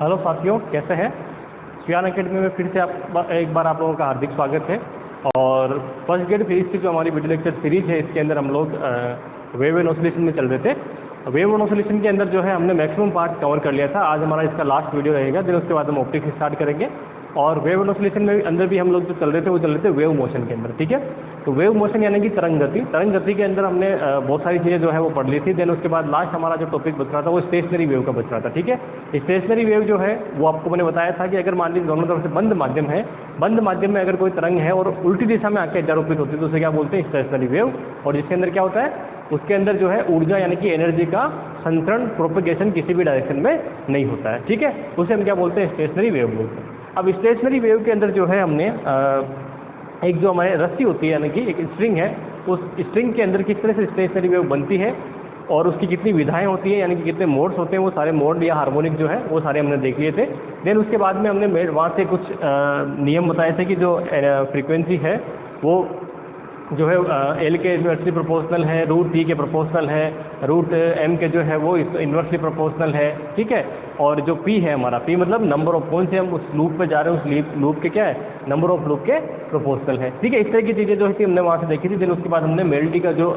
Hello साथियों, कैसे हैं। ज्ञान एकेडमी में फिर से एक बार आप लोगों का हार्दिक स्वागत है। और फर्स्ट ग्रेड फिजिक्स की जो हमारी वीडियो लेक्चर सीरीज है, इसके अंदर हम लोग वेव एंड ऑसिलेशन में चल रहे थे। वेव एंड ऑसिलेशन के अंदर जो है हमने मैक्सिमम पार्ट कवर कर लिया था। आज हमारा इसका लास्ट वीडियो रहेगा, फिर उसके बाद हम ऑप्टिक्स स्टार्ट करेंगे। और वेव एंड ऑसिलेशन में अंदर भी हम लोग जो चल रहे थे वो चल रहे थे वेव मोशन के अंदर, ठीक है। तो वेव मोशन यानी कि तरंग गति के अंदर हमने बहुत सारी चीज़ें जो है वो पढ़ ली थी। देन उसके बाद लास्ट हमारा जो टॉपिक बच रहा था वो स्टेशनरी वेव का बच रहा था, ठीक है। स्टेशनरी वेव जो है वो आपको मैंने बताया था कि अगर मान लीजिए दोनों तरफ से बंद माध्यम है, बंद माध्यम में अगर कोई तरंग है और उल्टी दिशा में आके अध्यारोपित होती है तो उसे क्या बोलते हैं, स्टेशनरी वेव। और जिसके अंदर क्या होता है, उसके अंदर जो है ऊर्जा यानी कि एनर्जी का संचरण प्रोपेगेशन किसी भी डायरेक्शन में नहीं होता है, ठीक है। उसे हम क्या बोलते हैं, स्टेशनरी वेव बोलते हैं। अब स्टेशनरी वेव के अंदर जो है हमने एक जो हमारे रस्सी होती है यानी कि एक स्ट्रिंग है, उस स्ट्रिंग के अंदर किस तरह से स्टेशनरी वेव बनती है और उसकी कितनी विधाएं होती हैं यानी कि कितने मोड्स होते हैं, वो सारे मोड या हार्मोनिक जो है वो सारे हमने देख लिए थे। देन उसके बाद में हमने वहाँ से कुछ नियम बताए थे कि जो फ्रीक्वेंसी है वो जो है एल के इन्वर्सली प्रोपोर्शनल है, रूट टी के प्रोपोर्शनल है, रूट एम के जो है वो इन्वर्सली प्रोपोर्शनल है, ठीक है। और जो पी है हमारा, पी मतलब नंबर ऑफ, कौन से हम उस लूप पे जा रहे हैं उस लूप के क्या है, नंबर ऑफ लूप के प्रोपोर्शनल है, ठीक है। इस तरह की चीज़ें जो है कि हमने वहाँ से देखी थी। फिर उसके बाद हमने मेल्डी का जो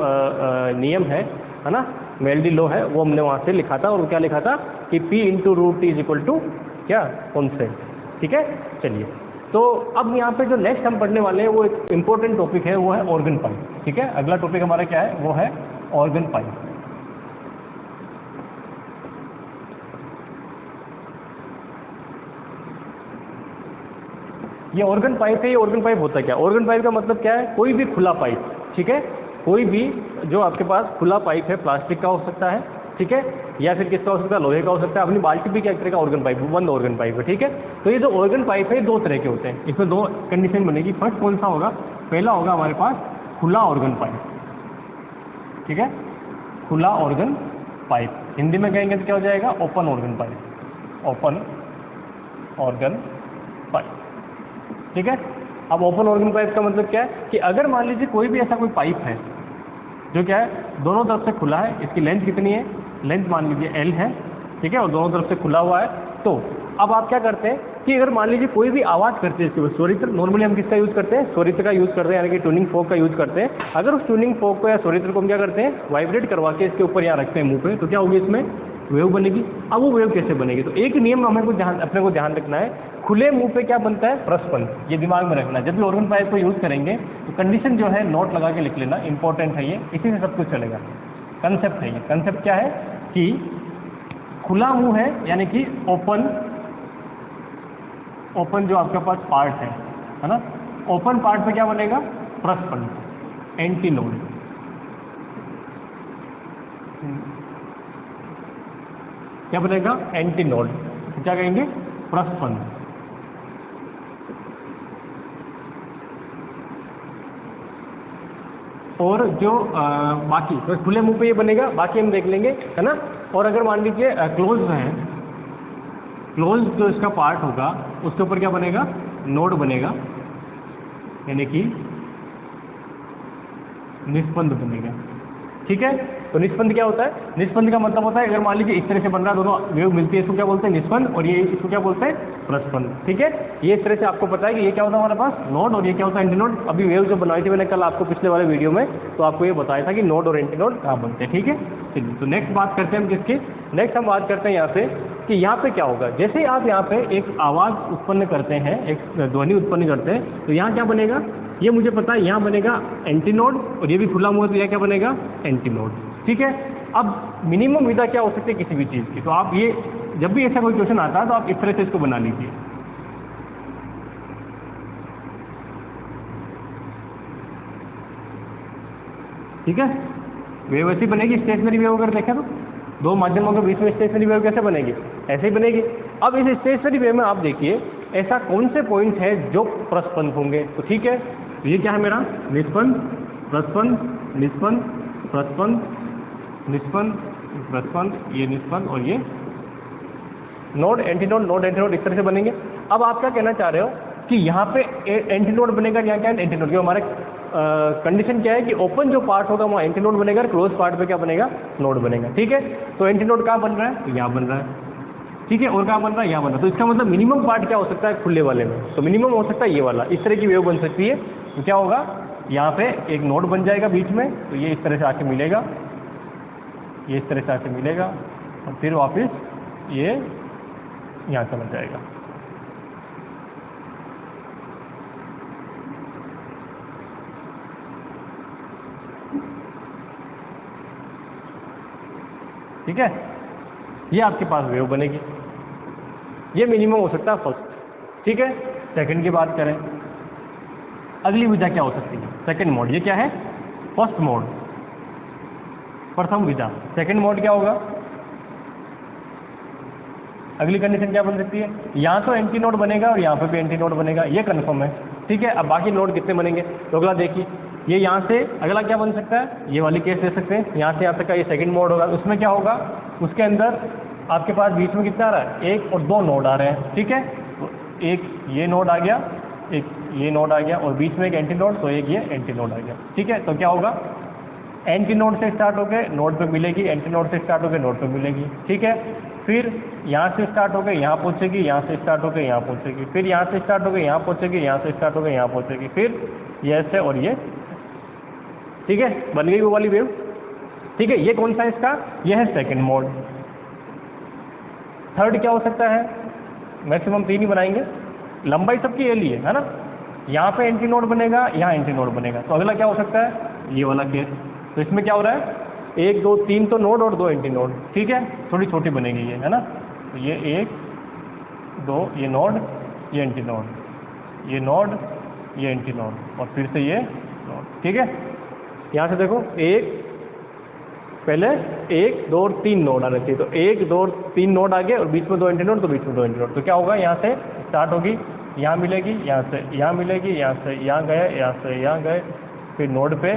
नियम है ना, मेल्डी लॉ है, वो हमने वहाँ से लिखा था। और क्या लिखा था कि P into root T is equal to क्या, कॉन्स्टेंट, ठीक है। चलिए, तो अब यहाँ पे जो नेक्स्ट हम पढ़ने वाले हैं वो एक इम्पोर्टेंट टॉपिक है, वो है ऑर्गन पाइप, ठीक है। अगला टॉपिक हमारा क्या है, वो है ऑर्गन पाइप। ये ऑर्गन पाइप है। ये ऑर्गन पाइप होता क्या, ऑर्गन पाइप का मतलब क्या है, कोई भी खुला पाइप, ठीक है। कोई भी जो आपके पास खुला पाइप है, प्लास्टिक का हो सकता है, ठीक है, या फिर किसका हो सकता है, लोहे का हो सकता है। अपनी बाल्टी भी क्या एक तरह का ऑर्गन पाइप, बंद ऑर्गन पाइप है, ठीक है। तो ये जो ऑर्गन पाइप है दो तरह के होते हैं, इसमें दो कंडीशन बनेगी। फर्स्ट कौन सा होगा, पहला होगा हमारे पास खुला ऑर्गन पाइप, ठीक है, खुला ऑर्गन पाइप। हिंदी में कहेंगे तो क्या हो जाएगा, open organ pipe, open organ pipe, ठीक है। अब ओपन ऑर्गन पाइप का मतलब क्या है कि अगर मान लीजिए कोई भी ऐसा कोई पाइप है जो क्या है दोनों तरफ से खुला है, इसकी लेंथ कितनी है, लेंथ मान लीजिए L है, ठीक है, और दोनों तरफ से खुला हुआ है। तो अब आप क्या करते हैं कि अगर मान लीजिए कोई भी आवाज़ करते हैं इसके स्वरित्र, नॉर्मली हम किसका यूज़ करते हैं, स्वरित्र का यूज़ करते हैं, यानी कि ट्यूनिंग फोक का यूज़ करते हैं। अगर उस ट्यूनिंग फोक को या स्वरित्र को हम क्या करते हैं, वाइब्रेट करवा के इसके ऊपर यहाँ रखते हैं मुंह पे, तो क्या होगी, इसमें वेव बनेगी। अब वो वेव कैसे बनेगी, तो एक नियम हमें अपने को ध्यान रखना है, खुले मुंह पे क्या बनता है, प्रस्पंद, ये दिमाग में रखना है। जब भी ऑर्गन पाइप को यूज़ करेंगे तो कंडीशन जो है नोट लगा के लिख लेना, इंपॉर्टेंट है ये, इसी से सब कुछ चलेगा। कंसेप्ट है ये, कंसेप्ट क्या है कि खुला मुंह है यानी कि ओपन जो आपके पास पार्ट है ना, ओपन पार्ट पे क्या बनेगा, प्रस्पंद, एंटी नोड, क्या बनेगा, एंटी नोड, क्या कहेंगे, प्रस्पंद। और जो बाकी तो खुले मुंह पे ये बनेगा, बाकी हम देख लेंगे, है ना। और अगर मान लीजिए क्लोज है, क्लोज जो इसका पार्ट होगा उसके ऊपर क्या बनेगा, नोड बनेगा, यानी कि निस्पंद बनेगा, ठीक है। तो निस्पंद क्या होता है, निस्पंद का मतलब होता है अगर मान लीजिए इस तरह से बन रहा है, दोनों वेव मिलती है, इसको क्या बोलते हैं, निस्पंद, और ये इसको क्या बोलते हैं, प्रस्पंद, ठीक है। ये इस तरह से आपको पता है कि ये क्या होता है हमारे पास, नोड, और ये क्या होता है, एंटी नोड। अभी वेव जो बनाई थी मैंने कल आपको पिछले वाले वीडियो में, तो आपको ये बताया था कि नोड और एंटी नोड कहाँ बनते हैं, ठीक है। चलिए, तो नेक्स्ट बात करते हैं हम किसकी, नेक्स्ट हम बात करते हैं यहाँ से कि यहाँ पे क्या होगा। जैसे आप यहाँ पे एक आवाज़ उत्पन्न करते हैं, एक ध्वनि उत्पन्न करते हैं, तो यहाँ क्या बनेगा, ये मुझे पता है, यहाँ बनेगा एंटी नोड, और ये भी खुला मुंह है तो यह क्या बनेगा, एंटी नोड, ठीक है। अब मिनिमम विधा क्या हो सकती है किसी भी चीज़ की, तो आप ये जब भी ऐसा कोई क्वेश्चन आता है तो आप इस तरह से इसको बना लीजिए, ठीक है। वेव ऐसी बनेगी, स्टेशनरी वेव अगर देखें तो दो माध्यमों के बीच में स्टेशनरी वेव कैसे बनेगी, ऐसे ही बनेगी। अब इस स्टेशनरी वेव में आप देखिए ऐसा कौन से पॉइंट है जो प्रस्पंद होंगे, तो ठीक है, तो ये क्या है मेरा, निस्पंद, प्रस्पंद, निस्पंद, प्रस्पंद, निस्पंद, प्रस्पंद, ये निस्पंद, और ये node, anti node, node anti node, इस तरह से बनेंगे। अब आप क्या कहना चाह रहे हो कि यहाँ पे एंटी नोड बनेगा, यहाँ क्या है, एंटी नोड, जो हमारे कंडीशन क्या है कि ओपन जो पार्ट होगा वहाँ एंटी नोड बनेगा, क्लोज पार्ट पे क्या बनेगा, नोड बनेगा, ठीक है। तो एंटी नोड कहाँ बन रहा है, तो यहाँ बन रहा है, ठीक है, और कहाँ बन रहा है, यहाँ बन रहा है। तो इसका मतलब मिनिमम पार्ट क्या हो सकता है खुले वाले में, तो मिनिमम हो सकता है ये वाला, इस तरह की वेव बन सकती है। तो क्या होगा, यहाँ पे एक नोड बन जाएगा बीच में, तो ये इस तरह से आके मिलेगा, ये इस तरह से आके मिलेगा, और फिर वापस ये यहाँ चला जाएगा। ठीक है, ये आपके पास वेव बनेगी, ये मिनिमम हो सकता है फर्स्ट। ठीक है, सेकंड की बात करें, अगली विधा क्या हो सकती है, सेकंड मोड। ये क्या है, फर्स्ट मोड, प्रथम विधा। सेकंड मोड क्या होगा, अगली कंडीशन क्या बन सकती है, यहाँ तो एंटी नोड बनेगा और यहाँ पे भी एंटी नोड बनेगा, ये कन्फर्म है। ठीक है, अब बाकी नोड कितने बनेंगे, तो अगला देखिए, ये यहाँ से अगला क्या बन सकता है, ये वाली केस ले सकते हैं, यहाँ से यहाँ तक का ये सेकंड मोड होगा। उसमें क्या होगा, उसके अंदर आपके पास बीच में कितना आ रहा है, एक और दो नोड आ रहे हैं। ठीक है, तो एक ये नोड आ गया, एक ये नोड आ गया, और बीच में एक एंटी नोड, तो एक ये एंटी नोड आ गया। ठीक है, तो क्या होगा, एंटी नोड से स्टार्ट होकर नोड पे मिलेगी, एंटी नोड से स्टार्ट होकर नोड पे मिलेगी। ठीक है, फिर यहाँ से स्टार्ट होकर यहाँ पहुँचेगी, यहाँ से स्टार्ट होकर यहाँ पहुँचेगी, फिर यहाँ से स्टार्ट होकर यहाँ पहुँचेगी, यहाँ से स्टार्ट होकर यहाँ पहुँचेगी, फिर ये ऐसे और ये। ठीक है, बन गई वो वाली वेव। ठीक है, ये कौन सा है इसका, ये है सेकंड मोड। थर्ड क्या हो सकता है, मैक्सिमम 3 ही बनाएंगे, लंबाई सबकी एल ही है ना, यहाँ पे एंटी नोड बनेगा, यहाँ एंटी नोड बनेगा। तो अगला क्या हो सकता है, ये वाला केस। तो इसमें क्या हो रहा है, 1 2 3 तो नोड और 2 एंटी नोड। ठीक है, थोड़ी छोटी बनेगी ये, है ना, तो ये 1 2, ये नोड, ये एंटी नोड, ये नोड, ये एंटी नोड, और फिर से ये नोड। ठीक है, यहाँ से देखो, पहले 1 2 और 3 नोड आने चाहिए, तो 1 2 और 3 नोड आ गए, और बीच में 2 एंटी नोड, तो बीच में 2 एंटी नोड। तो क्या होगा, यहाँ से स्टार्ट होगी, यहाँ मिलेगी, यहाँ से यहाँ मिलेगी, यहाँ से यहाँ गए, यहाँ से यहाँ गए, फिर नोड पे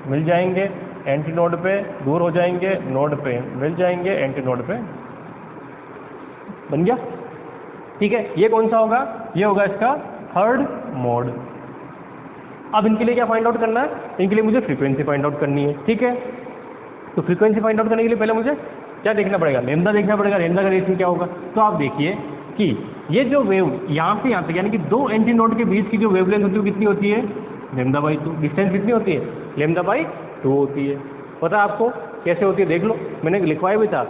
मिल जाएंगे, एंटी नोड पे दूर हो जाएंगे, नोड पे मिल जाएंगे, एंटी नोड पे बन गया। ठीक है, ये कौन सा होगा, ये होगा इसका थर्ड मोड। अब इनके लिए क्या फाइंड आउट करना है, इनके लिए मुझे फ्रीक्वेंसी फाइंड आउट करनी है। ठीक है, तो फ्रीक्वेंसी फाइंड आउट करने के लिए पहले मुझे क्या देखना पड़ेगा, लेमदा देखना पड़ेगा। लेमदा का रिलेशन क्या होगा, तो आप देखिए कि ये जो वेव यहाँ से यहाँ तक, यानी कि 2 एंटी नोड के बीच की जो वेवलेंथ होती है वो कितनी होती है, λ/2। डिस्टेंस कितनी होती है, λ/2 होती है। पता है आपको कैसे होती है, देख लो, मैंने लिखवाया भी था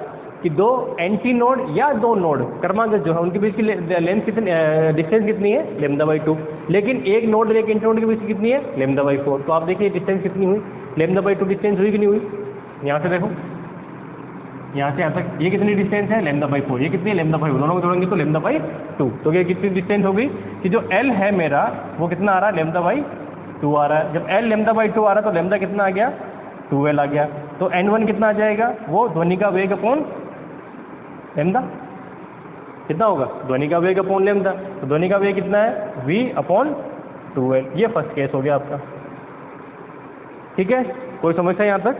कि 2 एंटी नोड या 2 नोड क्रमागत जो है उनके बीच की लेंथ कितनी, डिस्टेंस कितनी है, λ/2। लेकिन एक नोड और एक एंटी नोड के बीच कितनी है, λ/4। तो आप देखिए डिस्टेंस कितनी हुई, λ/2 डिस्टेंस हुई कि नहीं हुई। यहाँ से देखो, यहाँ से यहाँ तक ये कितनी डिस्टेंस है, λ/4। ये कितनी है, λ/5। दोनों को जोड़ेंगे तो λ/2। तो ये कितनी डिस्टेंस होगी कि जो L है मेरा वो कितना आ रहा है, λ/2 आ रहा है। जब L λ/2 आ रहा है तो लैम्डा कितना आ गया, 2L आ गया। तो N1 कितना आ जाएगा, वो ध्वनि का वेग अपॉन लैम्डा कितना होगा, ध्वनि का वेग अपॉन लैम्डा। तो ध्वनि का वेग कितना है, v/2L। ये फर्स्ट केस हो गया आपका। ठीक है, कोई समस्या यहाँ तक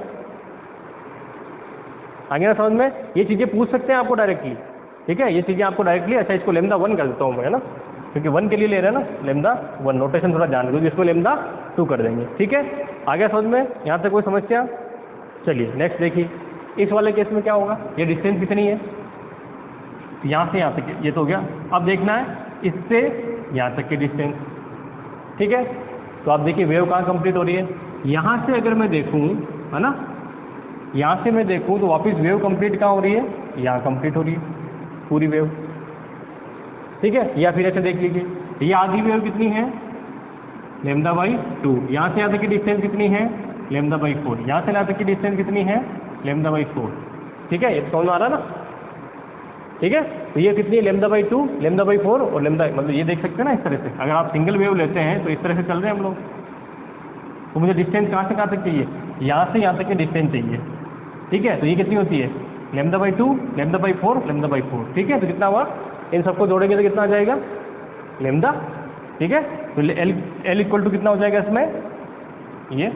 आगे ना समझ में, ये चीज़ें पूछ सकते हैं आपको डायरेक्टली। ठीक है, ये चीज़ें आपको डायरेक्टली, अच्छा इसको λ1 कर देता हूँ मैं, है ना, क्योंकि 1 के लिए ले रहे हैं ना, λ1 नोटेशन थोड़ा जान लो, जिसको λ2 कर देंगे। ठीक है, आगे समझ में, यहाँ तक कोई समस्या। चलिए नेक्स्ट देखिए, इस वाले केस में क्या होगा, ये डिस्टेंस कितनी है, यहाँ से यहाँ तक, ये तो हो गया। अब देखना है इससे यहाँ तक की डिस्टेंस। ठीक है, तो आप देखिए वेव कहाँ कंप्लीट हो रही है, यहाँ से अगर मैं देखूँ, है ना, यहाँ से मैं देखूँ तो वापस वेव कंप्लीट कहाँ हो रही है, यहाँ कंप्लीट हो रही है पूरी वेव। ठीक है, या फिर ऐसे देख लीजिए, ये आधी वेव कितनी है, λ/2। यहाँ से यहाँ तक की डिस्टेंस कितनी है, λ/4। यहाँ से यहाँ तक की डिस्टेंस कितनी है, λ/4। ठीक है, ये समझ में आ रहा है ना। ठीक है, तो ये कितनी है, λ/2, λ/4 और लैम्डा, मतलब ये देख सकते हैं ना इस तरह से। अगर आप सिंगल वेव लेते हैं तो इस तरह से चल रहे हैं हम लोग। तो मुझे डिस्टेंस कहाँ से कहाँ तक चाहिए, यहाँ से यहाँ तक की डिस्टेंस चाहिए। ठीक है, तो ये कितनी होती है, λ/2, λ/4, λ/4। ठीक है, तो कितना हुआ, इन सबको जोड़ेंगे तो कितना आ जाएगा, लैम्डा। ठीक है, तो L इक्वल टू कितना हो जाएगा इसमें, ये।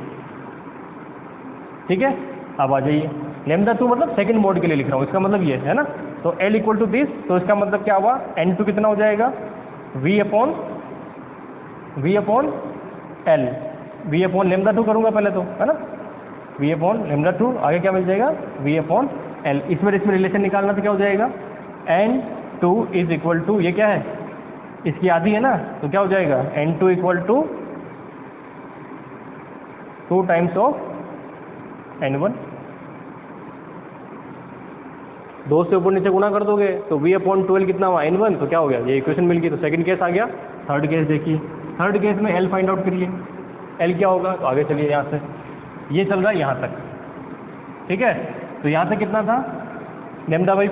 ठीक है, अब आ जाइए, λ2 मतलब सेकंड मोड के लिए लिख रहा हूँ, इसका मतलब ये है ना। तो L इक्वल टू दिस, तो इसका मतलब क्या हुआ, N2 कितना हो जाएगा, v/L, v/λ2 करूँगा पहले तो, है ना, v/λ2। आगे क्या मिल जाएगा, v/L। इसमें रिलेशन निकालना तो क्या हो जाएगा, N 2 इज इक्वल टू, ये क्या है, इसकी आधी है ना, तो क्या हो जाएगा n2 equal to 2 times of n1। 2 से ऊपर नीचे गुना कर दोगे तो v/12 कितना हुआ n1, तो क्या हो गया, ये इक्वेशन मिल गई। तो सेकंड केस आ गया। थर्ड केस देखिए, थर्ड केस में l फाइंड आउट करिए, l क्या होगा, तो आगे चलिए यहाँ से, ये चल रहा है यहाँ तक, ठीक है। तो यहाँ तक कितना था लेमडा बाई,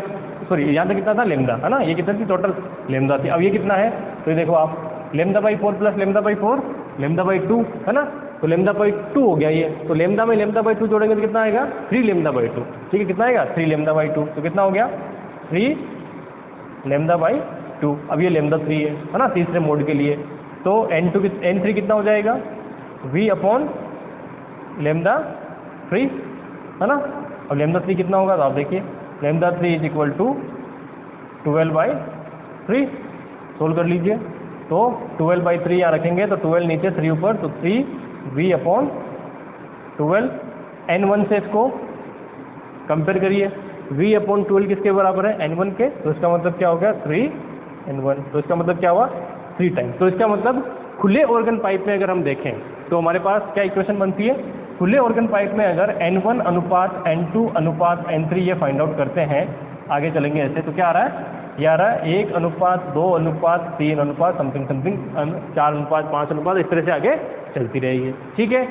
सॉरी यहाँ तक कितना था लेमडा, है ना, ये कितना थी टोटल लेमडा थी। अब ये कितना है, तो ये देखो आप lambda by 4 plus lambda by 4 lambda by 2, है ना, तो लेमडा बाई 2 हो गया ये। तो लेमडा में लेमडा बाई 2 जोड़ेंगे तो कितना आएगा 3 लेमडा बाई 2, ठीक है, कितना आएगा 3 लेमडा बाई 2, तो कितना हो गया 3 लेमडा बाई 2। अब ये लेमडा 3 है ना, तीसरे मोड के लिए। तो n3 कितना हो जाएगा v अपॉन लेमडा 3, है ना। अब लेमडा 3 कितना होगा, तो आप देखिए lambda 3 is equal to 12/3, solve कर लीजिए। तो 12/3 यहाँ रखेंगे तो 12 नीचे 3 ऊपर, तो 3 v अपॉन 12, n1 से इसको कंपेयर करिए, v अपॉन 12 किसके बराबर है n1 के, तो इसका मतलब क्या हो गया 3n1, तो इसका मतलब क्या हुआ 3 टाइम्स। तो इसका मतलब खुले ऑर्गन पाइप में अगर हम देखें तो हमारे पास क्या इक्वेशन बनती है, खुले ऑर्गन पाइप में अगर n1 अनुपात n2 अनुपात n3 ये फाइंड आउट करते हैं, आगे चलेंगे ऐसे, तो क्या आ रहा है, ये आ रहा है 1 अनुपात 2 अनुपात 3 अनुपात समथिंग समथिंग 4 अनुपात 5 अनुपात, इस तरह से आगे चलती रहेगी, ठीक है।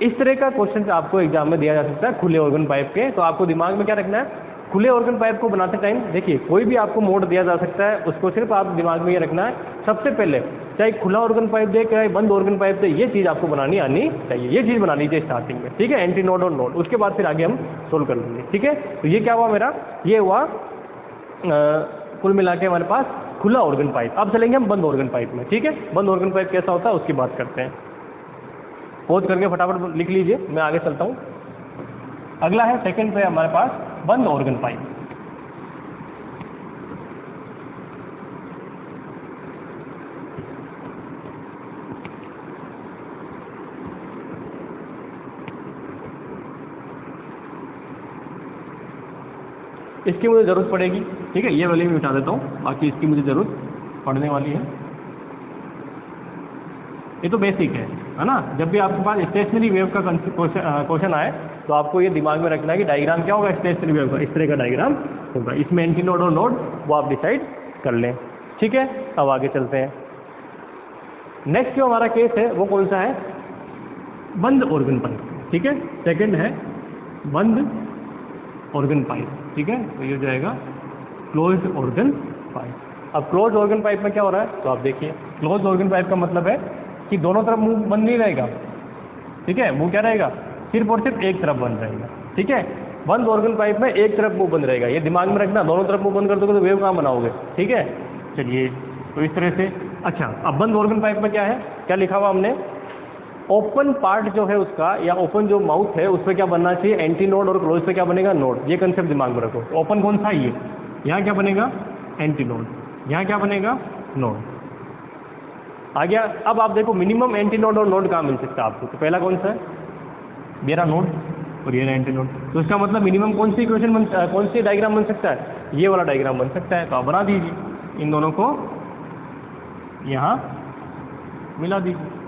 इस तरह का क्वेश्चन आपको एग्जाम में दिया जा सकता है खुले ऑर्गन पाइप के। तो आपको दिमाग में क्या रखना है, खुले ऑर्गन पाइप को बनाते टाइम देखिए कोई भी आपको मोड दिया जा सकता है, उसको सिर्फ आप दिमाग में ये रखना है, सबसे पहले चाहे खुला ऑर्गन पाइप दे चाहे बंद ऑर्गन पाइप दे, ये चीज़ आपको बनानी आनी चाहिए, ये चीज़ बना लीजिए स्टार्टिंग में, ठीक है, एंटी नोड और नोड, उसके बाद फिर आगे हम सोल्व कर लेंगे, ठीक है। तो ये क्या हुआ मेरा, ये हुआ कुल मिला के हमारे पास खुला ऑर्गन पाइप। अब चलेंगे हम बंद ऑर्गन पाइप में, ठीक है, बंद ऑर्गन पाइप कैसा होता है उसकी बात करते हैं। पोज करके फटाफट लिख लीजिए, मैं आगे चलता हूँ। अगला है सेकंड पे हमारे पास बंद ऑर्गन पाइप। इसकी मुझे ज़रूरत पड़ेगी, ठीक है, ये वाली मैं मिटा देता हूँ, बाकी इसकी मुझे ज़रूरत पड़ने वाली है। ये तो बेसिक है ना। जब भी आपके पास स्टेशनरी वेव का क्वेश्चन आए तो आपको ये दिमाग में रखना है कि डायग्राम क्या होगा स्टेशनरी वेव का, इस तरह का डायग्राम होगा, इसमें एंटी नोड और नोड वो आप डिसाइड कर लें, ठीक है। अब आगे चलते हैं। नेक्स्ट जो हमारा केस है वो कौन सा है, बंद ऑर्गन पाइप, ठीक है, सेकंड है बंद ऑर्गन पाइप, ठीक है। तो ये हो जाएगा क्लोज्ड ऑर्गन पाइप। अब क्लोज्ड ऑर्गन पाइप में क्या हो रहा है, तो आप देखिए क्लोज्ड ऑर्गन पाइप का मतलब है कि दोनों तरफ मुंह बंद नहीं रहेगा, ठीक है, मुंह क्या रहेगा, सिर्फ और सिर्फ एक तरफ बंद रहेगा, ठीक है। बंद ऑर्गन पाइप में एक तरफ मुंह बंद रहेगा, ये दिमाग में रखना, दोनों तरफ मुंह बंद कर दोगे तो वेव कहाँ बनाओगे, ठीक है। चलिए तो इस तरह से, अच्छा अब बंद ऑर्गन पाइप में क्या है, क्या लिखा हुआ हमने, ओपन पार्ट जो है उसका या ओपन जो माउथ है उस पर क्या बनना चाहिए एंटी नोड और क्लोज पे क्या बनेगा नोड, ये कंसेप्ट दिमाग में रखो। ओपन कौन सा है ये, यहाँ क्या बनेगा एंटी नोड, यहाँ क्या बनेगा नोड, आ गया। अब आप देखो मिनिमम एंटी नोड और नोड कहाँ मिल सकता है आपको, तो पहला कौन सा है मेरा नोड और ये एंटी नोड, तो इसका मतलब मिनिमम कौन सी इक्वेशन कौन सी डायग्राम बन सकता है, ये वाला डायग्राम बन सकता है। तो आप बना दीजिए, इन दोनों को यहाँ मिला दीजिए,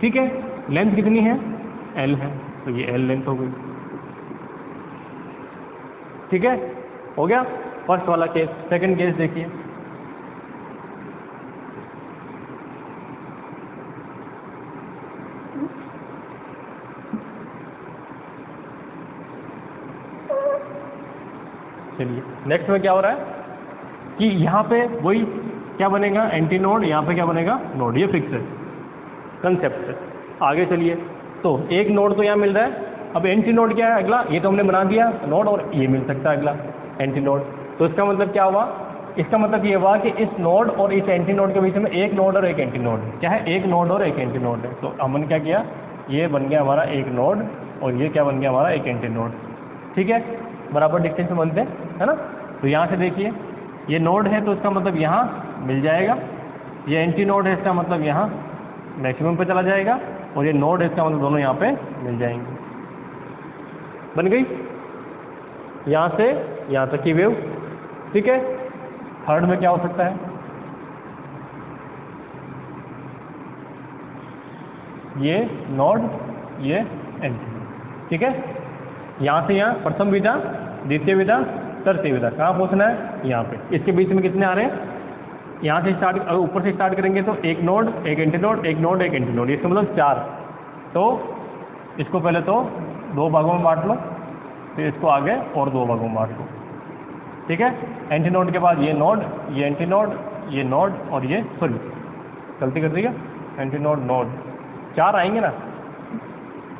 ठीक है। लेंथ कितनी है L है, तो ये L लेंथ हो गई, ठीक है, हो गया फर्स्ट वाला केस। सेकंड केस देखिए, चलिए नेक्स्ट में क्या हो रहा है कि यहाँ पे वही क्या बनेगा एंटी नोड, यहाँ पे क्या बनेगा नोड, ये फिक्स है कंसेप्ट है। आगे चलिए, तो एक नोड तो यहाँ मिल रहा है, अब एंटी नोड क्या है अगला, ये तो हमने बना दिया नोड, और ये मिल सकता है अगला एंटी नोड। तो इसका मतलब क्या हुआ, इसका मतलब ये हुआ कि इस नोड और इस एंटी नोड के बीच में एक नोड और एक एंटी नोड है, क्या है एक नोड और एक एंटी नोड है। तो हमने क्या किया, ये बन गया हमारा एक नोड और ये क्या बन गया हमारा एक एंटी नोड, ठीक है, बराबर डिस्टेंस में बनते हैं, है ना। तो यहाँ से देखिए ये नोड है तो इसका मतलब यहाँ मिल जाएगा, ये एंटी नोड है इसका मतलब यहाँ मैक्सिमम पे चला जाएगा, और ये नोड है इसका मतलब दोनों यहाँ पे मिल जाएंगे। बन गई यहाँ से यहाँ तक की वेव, ठीक है। थर्ड में क्या हो सकता है? ये नोड, ये एंटीनोड। ठीक है, यहाँ से यहाँ प्रथम विधा, द्वितीय विधा, तृतीय विधा, कहाँ पहुँचना है? यहाँ पे। इसके बीच में कितने आ रहे हैं? यहाँ से स्टार्ट, अगर ऊपर से स्टार्ट करेंगे तो एक नोड, एक एंटीनोड, एक नोड, एक एंटीनोड, इसका मतलब 4। तो इसको पहले तो 2 भागों में बांट लो, फिर इसको आगे और 2 भागों में बांट लो। ठीक है, एंटीनोड के बाद ये नोड, ये एंटीनोड, ये नोड और ये, सॉरी गलती कर दी है, एंटीनोड नोड 4 आएंगे ना,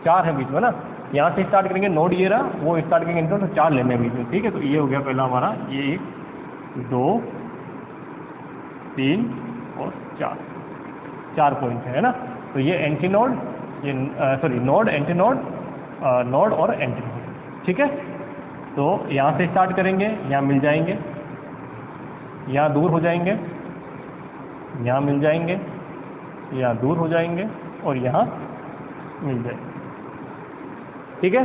4 है बीच में ना। यहाँ से स्टार्ट करेंगे नोड ये रहा, वो स्टार्ट करेंगे एंटीनोड, तो 4 लेने हैं बीच में। ठीक है, तो ये हो गया पहला हमारा, ये 1 2 3 और 4 पॉइंट है ना। तो ये एंटीनोड, ये सॉरी नोड, एंटीनोड, नोड और एंटीनोड। ठीक है, तो यहाँ से स्टार्ट करेंगे, यहाँ मिल जाएंगे, यहाँ दूर हो जाएंगे, यहाँ मिल जाएंगे, यहाँ दूर हो जाएंगे और यहाँ मिल जाएंगे। ठीक है,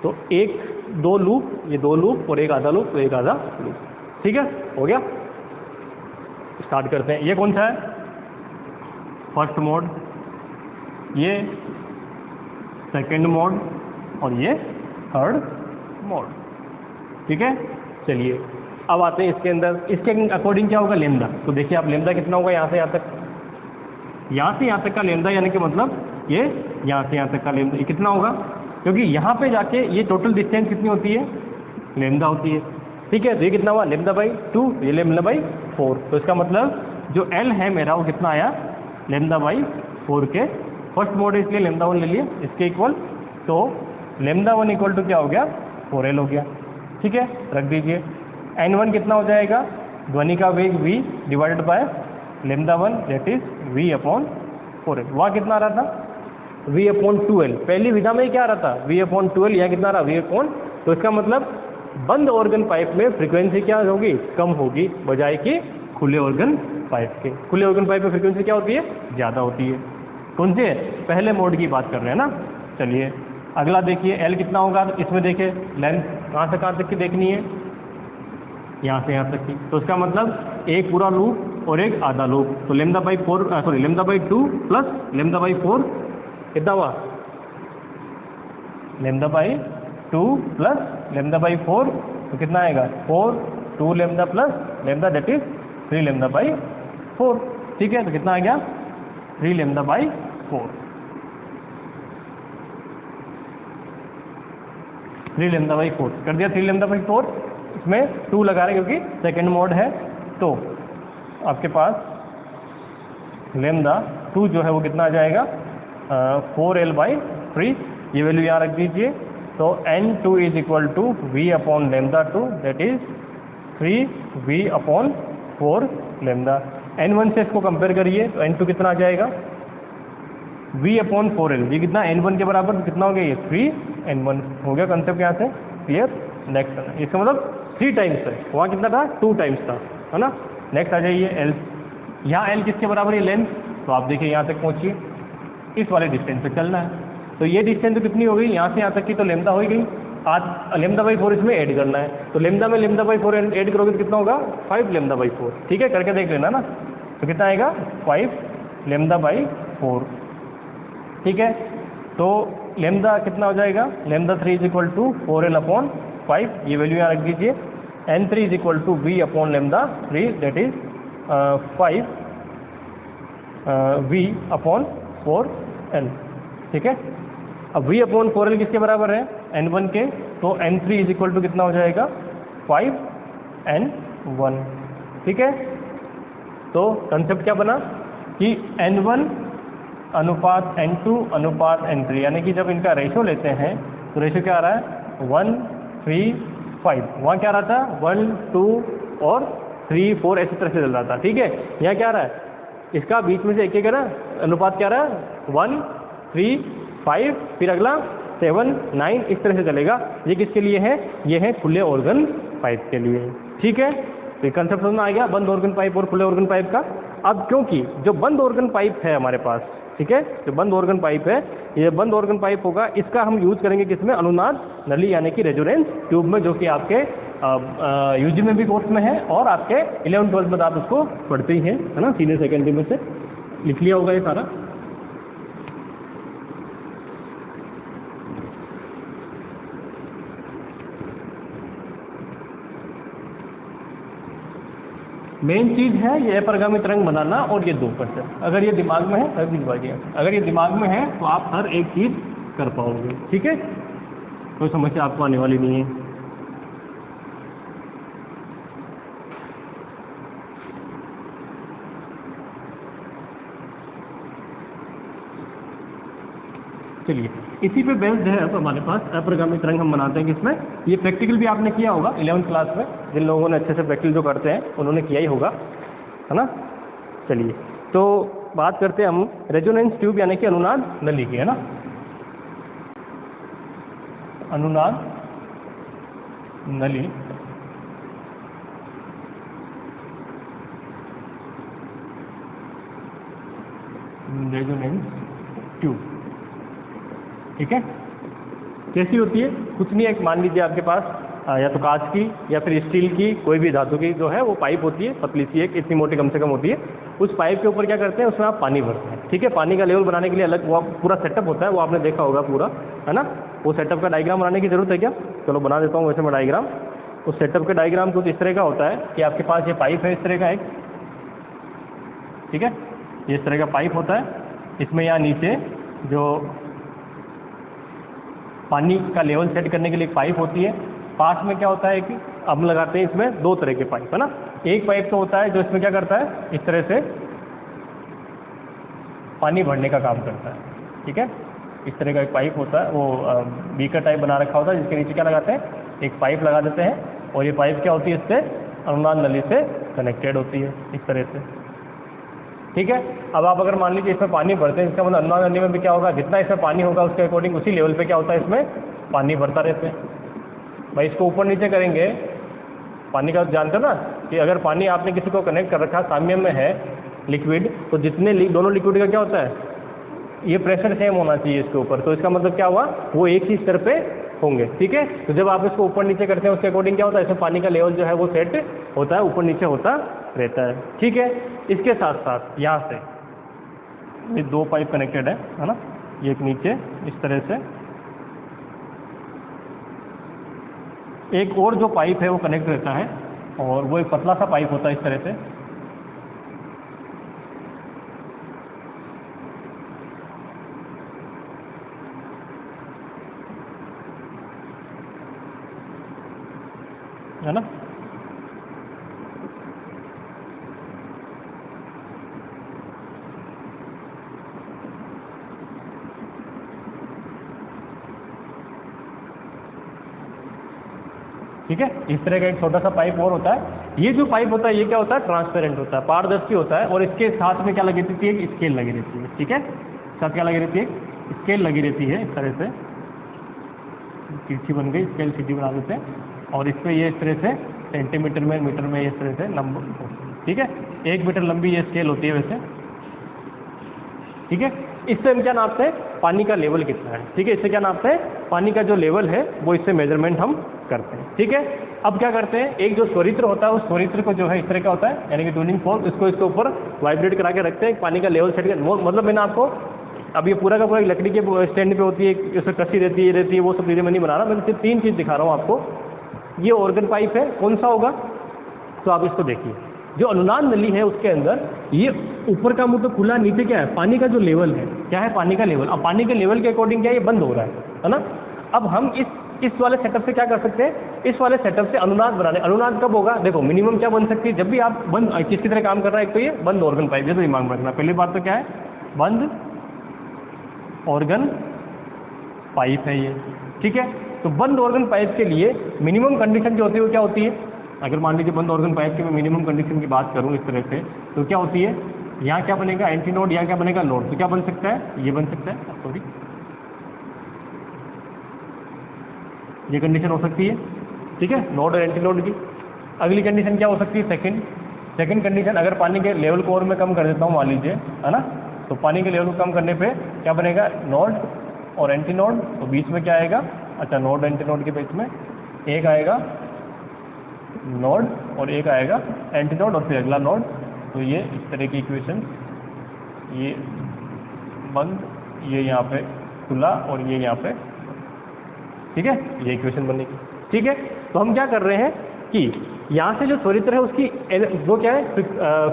तो 1 2 लूप, ये 2 लूप और एक आधा लूप, तो एक आधा लूप। ठीक है, हो गया। स्टार्ट करते हैं। ये कौन सा है? फर्स्ट मोड, ये सेकंड मोड और ये थर्ड मोड। ठीक है, चलिए अब आते हैं इसके अंदर। इसके अकॉर्डिंग क्या होगा? लेमदा। तो देखिए आप, लेमदा कितना होगा यहाँ से यहाँ तक, यहाँ से यहाँ तक का लेमदा, यानी कि मतलब ये यहाँ से यहाँ तक का लेमदा, ये कितना होगा? क्योंकि यहाँ पे जाके ये टोटल डिस्टेंस कितनी होती है? लेमदा होती है। ठीक है, तो ये कितना हुआ? लेमदा बाई 2, ये लेमदा बाई 4। तो इसका मतलब जो L है मेरा वो कितना आया? लेमदा बाई 4 के। फर्स्ट मोड है इसलिए लेमदा 1 ले लिए इसके इक्वल। तो लेमदा 1 इक्वल टू क्या हो गया? 4L हो गया। ठीक है, रख दीजिए। N1 कितना हो जाएगा? ध्वनि का वेग v divided by lambda 1 that is v upon 4L। वहाँ कितना आ रहा था? v upon 2L। पहली विधा में क्या आ रहा था? v upon 2L। यहाँ कितना आ रहा? v upon. तो इसका मतलब बंद ऑर्गन पाइप में फ्रीक्वेंसी क्या होगी? कम होगी, बजाय कि खुले ऑर्गन पाइप के। खुले ऑर्गन पाइप में फ्रीक्वेंसी क्या होती है? ज़्यादा होती है। कौन से? पहले मोड की बात कर रहे हैं ना। चलिए अगला देखिए, L कितना होगा? तो इसमें देखिए लेंथ कहाँ से कहाँ तक की देखनी है? यहाँ से यहाँ तक की। तो इसका मतलब एक पूरा लूप और एक आधा लूप। तो lambda by 4, sorry lambda by 2 plus lambda by 4 कितना हुआ? Lambda by 2 plus lambda by 4, तो कितना आएगा? 4 2 lambda plus lambda that is 3 lambda by 4। ठीक है, तो कितना आ गया? 3 लेमदा बाई 4। 3 लेमदा बाई 4 कर दिया। 3 लेमदा बाई 4, इसमें 2 लगा रहे हैं क्योंकि सेकेंड मोड है। तो आपके पास लेमदा 2 जो है वो कितना आ जाएगा? 4L by 3। ये वैल्यू यहाँ रख दीजिए। तो N2 is equal to V upon lambda 2 that is 3V upon 4 lambda. N1 से इसको कंपेयर करिए तो N2 कितना आ जाएगा? V upon 4L। ये कितना? N1 के बराबर, तो कितना हो गया? ये 3N1 हो गया। कंसेप्ट यहाँ से क्लियर। नेक्स्ट, इसका मतलब 3 टाइम्स है, वहाँ कितना था? 2 टाइम्स था, है ना। नेक्स्ट आ जाइए L। यहाँ L किसके बराबर है? लेंथ। तो आप देखिए यहाँ तक पहुँचिए, इस वाले डिस्टेंस पे चलना है। तो ये डिस्टेंस तो कितनी हो गई? यहाँ से यहाँ तक की तो लेमदा हो गई। आज लेमदा बाई 4 इसमें ऐड करना है। तो लेमदा में लेमदा बाई 4 ऐड करोगे तो कितना होगा? 5 लेमदा बाई 4। ठीक है, करके देख लेना ना। तो कितना आएगा? 5 लेमदा बाई 4। ठीक है, तो लेमदा कितना हो जाएगा? Lambda 3 is equal to 4L upon 5। ये वैल्यू यहाँ रख दीजिए। N3 is equal to V upon lambda 3 that is 5 V upon 4L। ठीक है, अब V अपॉन 4L किसके बराबर है? N1 के। तो N3 इज इक्वल टू कितना हो जाएगा? 5N1। ठीक है, तो कंसेप्ट क्या बना कि N1 अनुपात N2 अनुपात N3, यानी कि जब इनका रेशो लेते हैं तो रेशो क्या आ रहा है? 1 3 5। वहाँ क्या आ रहा था? 1 2 और 3 4 ऐसी तरह से चल रहा था। ठीक है, यहाँ क्या आ रहा है? इसका बीच में से एक है ना अनुपात क्या आ रहा है? 1 3 5, फिर अगला 7 9, इस तरह से चलेगा। ये किसके लिए है? ये है खुले ऑर्गन पाइप के लिए। ठीक है, तो ये कंसेप्ट समझ में आ गया बंद ऑर्गन पाइप और खुले ऑर्गन पाइप का। अब क्योंकि जो बंद ऑर्गन पाइप है हमारे पास, ठीक है, जो बंद ऑर्गन पाइप है, ये बंद ऑर्गन पाइप होगा, इसका हम यूज़ करेंगे किसमें? अनुनाद नली यानी कि रेजोनेंस ट्यूब में, जो कि आपके यूजी में भी कोर्स में है और आपके 11th-12th में आप उसको पढ़ते ही हैं, है ना, सीनियर सेकेंडरी में से लिख लिया होगा ये सारा। मेन चीज़ है ये अपरिगामी तरंग बनाना और ये 2%। अगर ये दिमाग में है अगर ये दिमाग में है तो आप हर एक चीज़ कर पाओगे, ठीक है, कोई समस्या आपको आने वाली नहीं है। चलिए, इसी पे बेस्ड है अब हमारे पास अपरिगामी तरंग हम बनाते हैं किसमें, ये प्रैक्टिकल भी आपने किया होगा 11th क्लास में, जिन लोगों ने अच्छे से प्रैक्टिकल जो करते हैं उन्होंने किया ही होगा, है ना। चलिए, तो बात करते हैं हम रेजोनेंस ट्यूब यानी कि अनुनाद नली की, है ना। अनुनाद नली रेजोनेंस ट्यूब, ठीक है, कैसी होती है, कुछ नहीं है, एक मान लीजिए आपके पास या तो कांच की या फिर स्टील की कोई भी धातु की जो है वो पाइप होती है, पतली सी एक, इतनी मोटी कम से कम होती है। उस पाइप के ऊपर क्या करते हैं, उसमें आप पानी भरते हैं, ठीक है। पानी का लेवल बनाने के लिए अलग वो पूरा सेटअप होता है, वो आपने देखा होगा पूरा, है ना। वो सेटअप का डायग्राम बनाने की जरूरत है क्या, चलो बना देता हूँ वैसे मैं डायग्राम। उस सेटअप का डायग्राम कुछ इस तरह का होता है कि आपके पास ये पाइप है इस तरह का एक, ठीक है, ये इस तरह का पाइप होता है, इसमें यहाँ नीचे जो पानी का लेवल सेट करने के लिए एक पाइप होती है। पास में क्या होता है कि हम लगाते हैं इसमें 2 तरह के पाइप, है ना। एक पाइप तो होता है जो इसमें क्या करता है, इस तरह से पानी भरने का काम करता है, ठीक है। इस तरह का एक पाइप होता है, वो बीकर टाइप बना रखा होता है, जिसके नीचे क्या लगाते हैं, एक पाइप लगा देते हैं, और ये पाइप क्या होती है, इससे अनुनाद नली से कनेक्टेड होती है इस तरह से, ठीक है। अब आप अगर मान लीजिए इसमें पानी भरते हैं, इसका मतलब अनुनाद नली में भी क्या होगा, जितना इसमें पानी होगा उसके अकॉर्डिंग उसी लेवल पे क्या होता है, इसमें पानी भरता रहते हैं। भाई इसको ऊपर नीचे करेंगे, पानी का जानते हो ना कि अगर पानी आपने किसी को कनेक्ट कर रखा, साम्य में है लिक्विड, तो जितने दोनों लिक्विड का क्या होता है, ये प्रेशर सेम होना चाहिए इसके ऊपर, तो इसका मतलब क्या हुआ, वो एक ही स्तर पे होंगे, ठीक है। तो जब आप इसको ऊपर नीचे करते हैं उसके अकॉर्डिंग क्या होता है, इसमें पानी का लेवल जो है वो सेट होता है, ऊपर नीचे होता रहता है, ठीक है। इसके साथ साथ यहाँ से ये 2 पाइप कनेक्टेड है ना, ये एक नीचे इस तरह से, एक और जो पाइप है वो कनेक्ट रहता है, और वो एक पतला सा पाइप होता है इस तरह से, है ना। ठीक है, इस तरह का एक छोटा सा पाइप और होता है। ये जो पाइप होता है ये क्या होता है, ट्रांसपेरेंट होता है, पारदर्शी होता है, और इसके साथ में क्या लगी रहती है, एक स्केल लगी रहती है, ठीक है। साथ क्या लगी रहती है, स्केल लगी रहती है इस तरह से, तिरछी बन गई, स्केल सीधी बना देते हैं, और इस पर ये इस तरह से सेंटीमीटर में, मीटर में इस तरह से नंबर, ठीक है। 1 मीटर लंबी ये स्केल होती है वैसे, ठीक है। इससे हम क्या नापते हैं, पानी का लेवल कितना है, ठीक है। इससे क्या नापते हैं, पानी का जो लेवल है वो इससे मेजरमेंट हम करते हैं, ठीक है। अब क्या करते हैं, एक जो स्वरित्र होता है उस स्वरित्र को जो है इस तरह का होता है, यानी कि ट्यूनिंग फोर्क, इसको इसके ऊपर वाइब्रेट करा के रखते हैं, पानी का लेवल सेट कर, वो मतलब मैंने आपको अब ये पूरा का पूरा लकड़ी के स्टैंड पे होती है, इसमें कसी रहती है वो सब चीज़ें मैं नहीं बना रहा, मैं सिर्फ 3 चीज़ दिखा रहा हूँ आपको। ये ऑर्गन पाइप है, कौन सा होगा, तो आप इसको देखिए, जो अनुनाद नली है उसके अंदर ये ऊपर का मुंह तो खुला, नीचे क्या है, पानी का जो लेवल है, क्या है, पानी का लेवल। अब पानी के लेवल के अकॉर्डिंग क्या ये बंद हो रहा है ना। अब हम इस वाले सेटअप से क्या कर सकते हैं, इस वाले सेटअप से अनुनाद बनाने, अनुनाद कब होगा, देखो मिनिमम क्या बन सकती है, जब भी आप बंद किसकी तरह काम कर रहा है, एक तो ये बंद ऑर्गन पाइप, ये तो दिमाग में रखना, पहली बात तो क्या है, बंद ऑर्गन पाइप है ये, ठीक है। तो बंद ऑर्गन पाइप के लिए मिनिमम कंडीशन जो होती है वो क्या होती है, अगर मान लीजिए बंद ऑर्गन पाइप की मैं मिनिमम कंडीशन की बात करूं इस तरह से, तो क्या होती है, यहाँ क्या बनेगा, एंटी नोड, यहाँ क्या बनेगा, नोड। तो क्या बन सकता है, ये बन सकता है, सॉरी ये कंडीशन हो सकती है, ठीक है, नोड और एंटी नोड की। अगली कंडीशन क्या हो सकती है, सेकंड कंडीशन, अगर पानी के लेवल को और मैं कम कर देता हूँ मान लीजिए, है ना, तो पानी के लेवल को कम करने पे क्या बनेगा, नोड और एंटी नोड, तो बीच में क्या आएगा, अच्छा नोड एंटी नोड के बीच में एक आएगा नोड और एक आएगा एंटी नोड और फिर अगला नोड। तो ये इस तरह की इक्वेशन, ये बंद, ये यहाँ पे खुला और ये यहाँ पे, ठीक है, ये इक्वेशन बनेगी। ठीक है, तो हम क्या कर रहे हैं कि यहाँ से जो त्वरित्र है उसकी वो क्या है,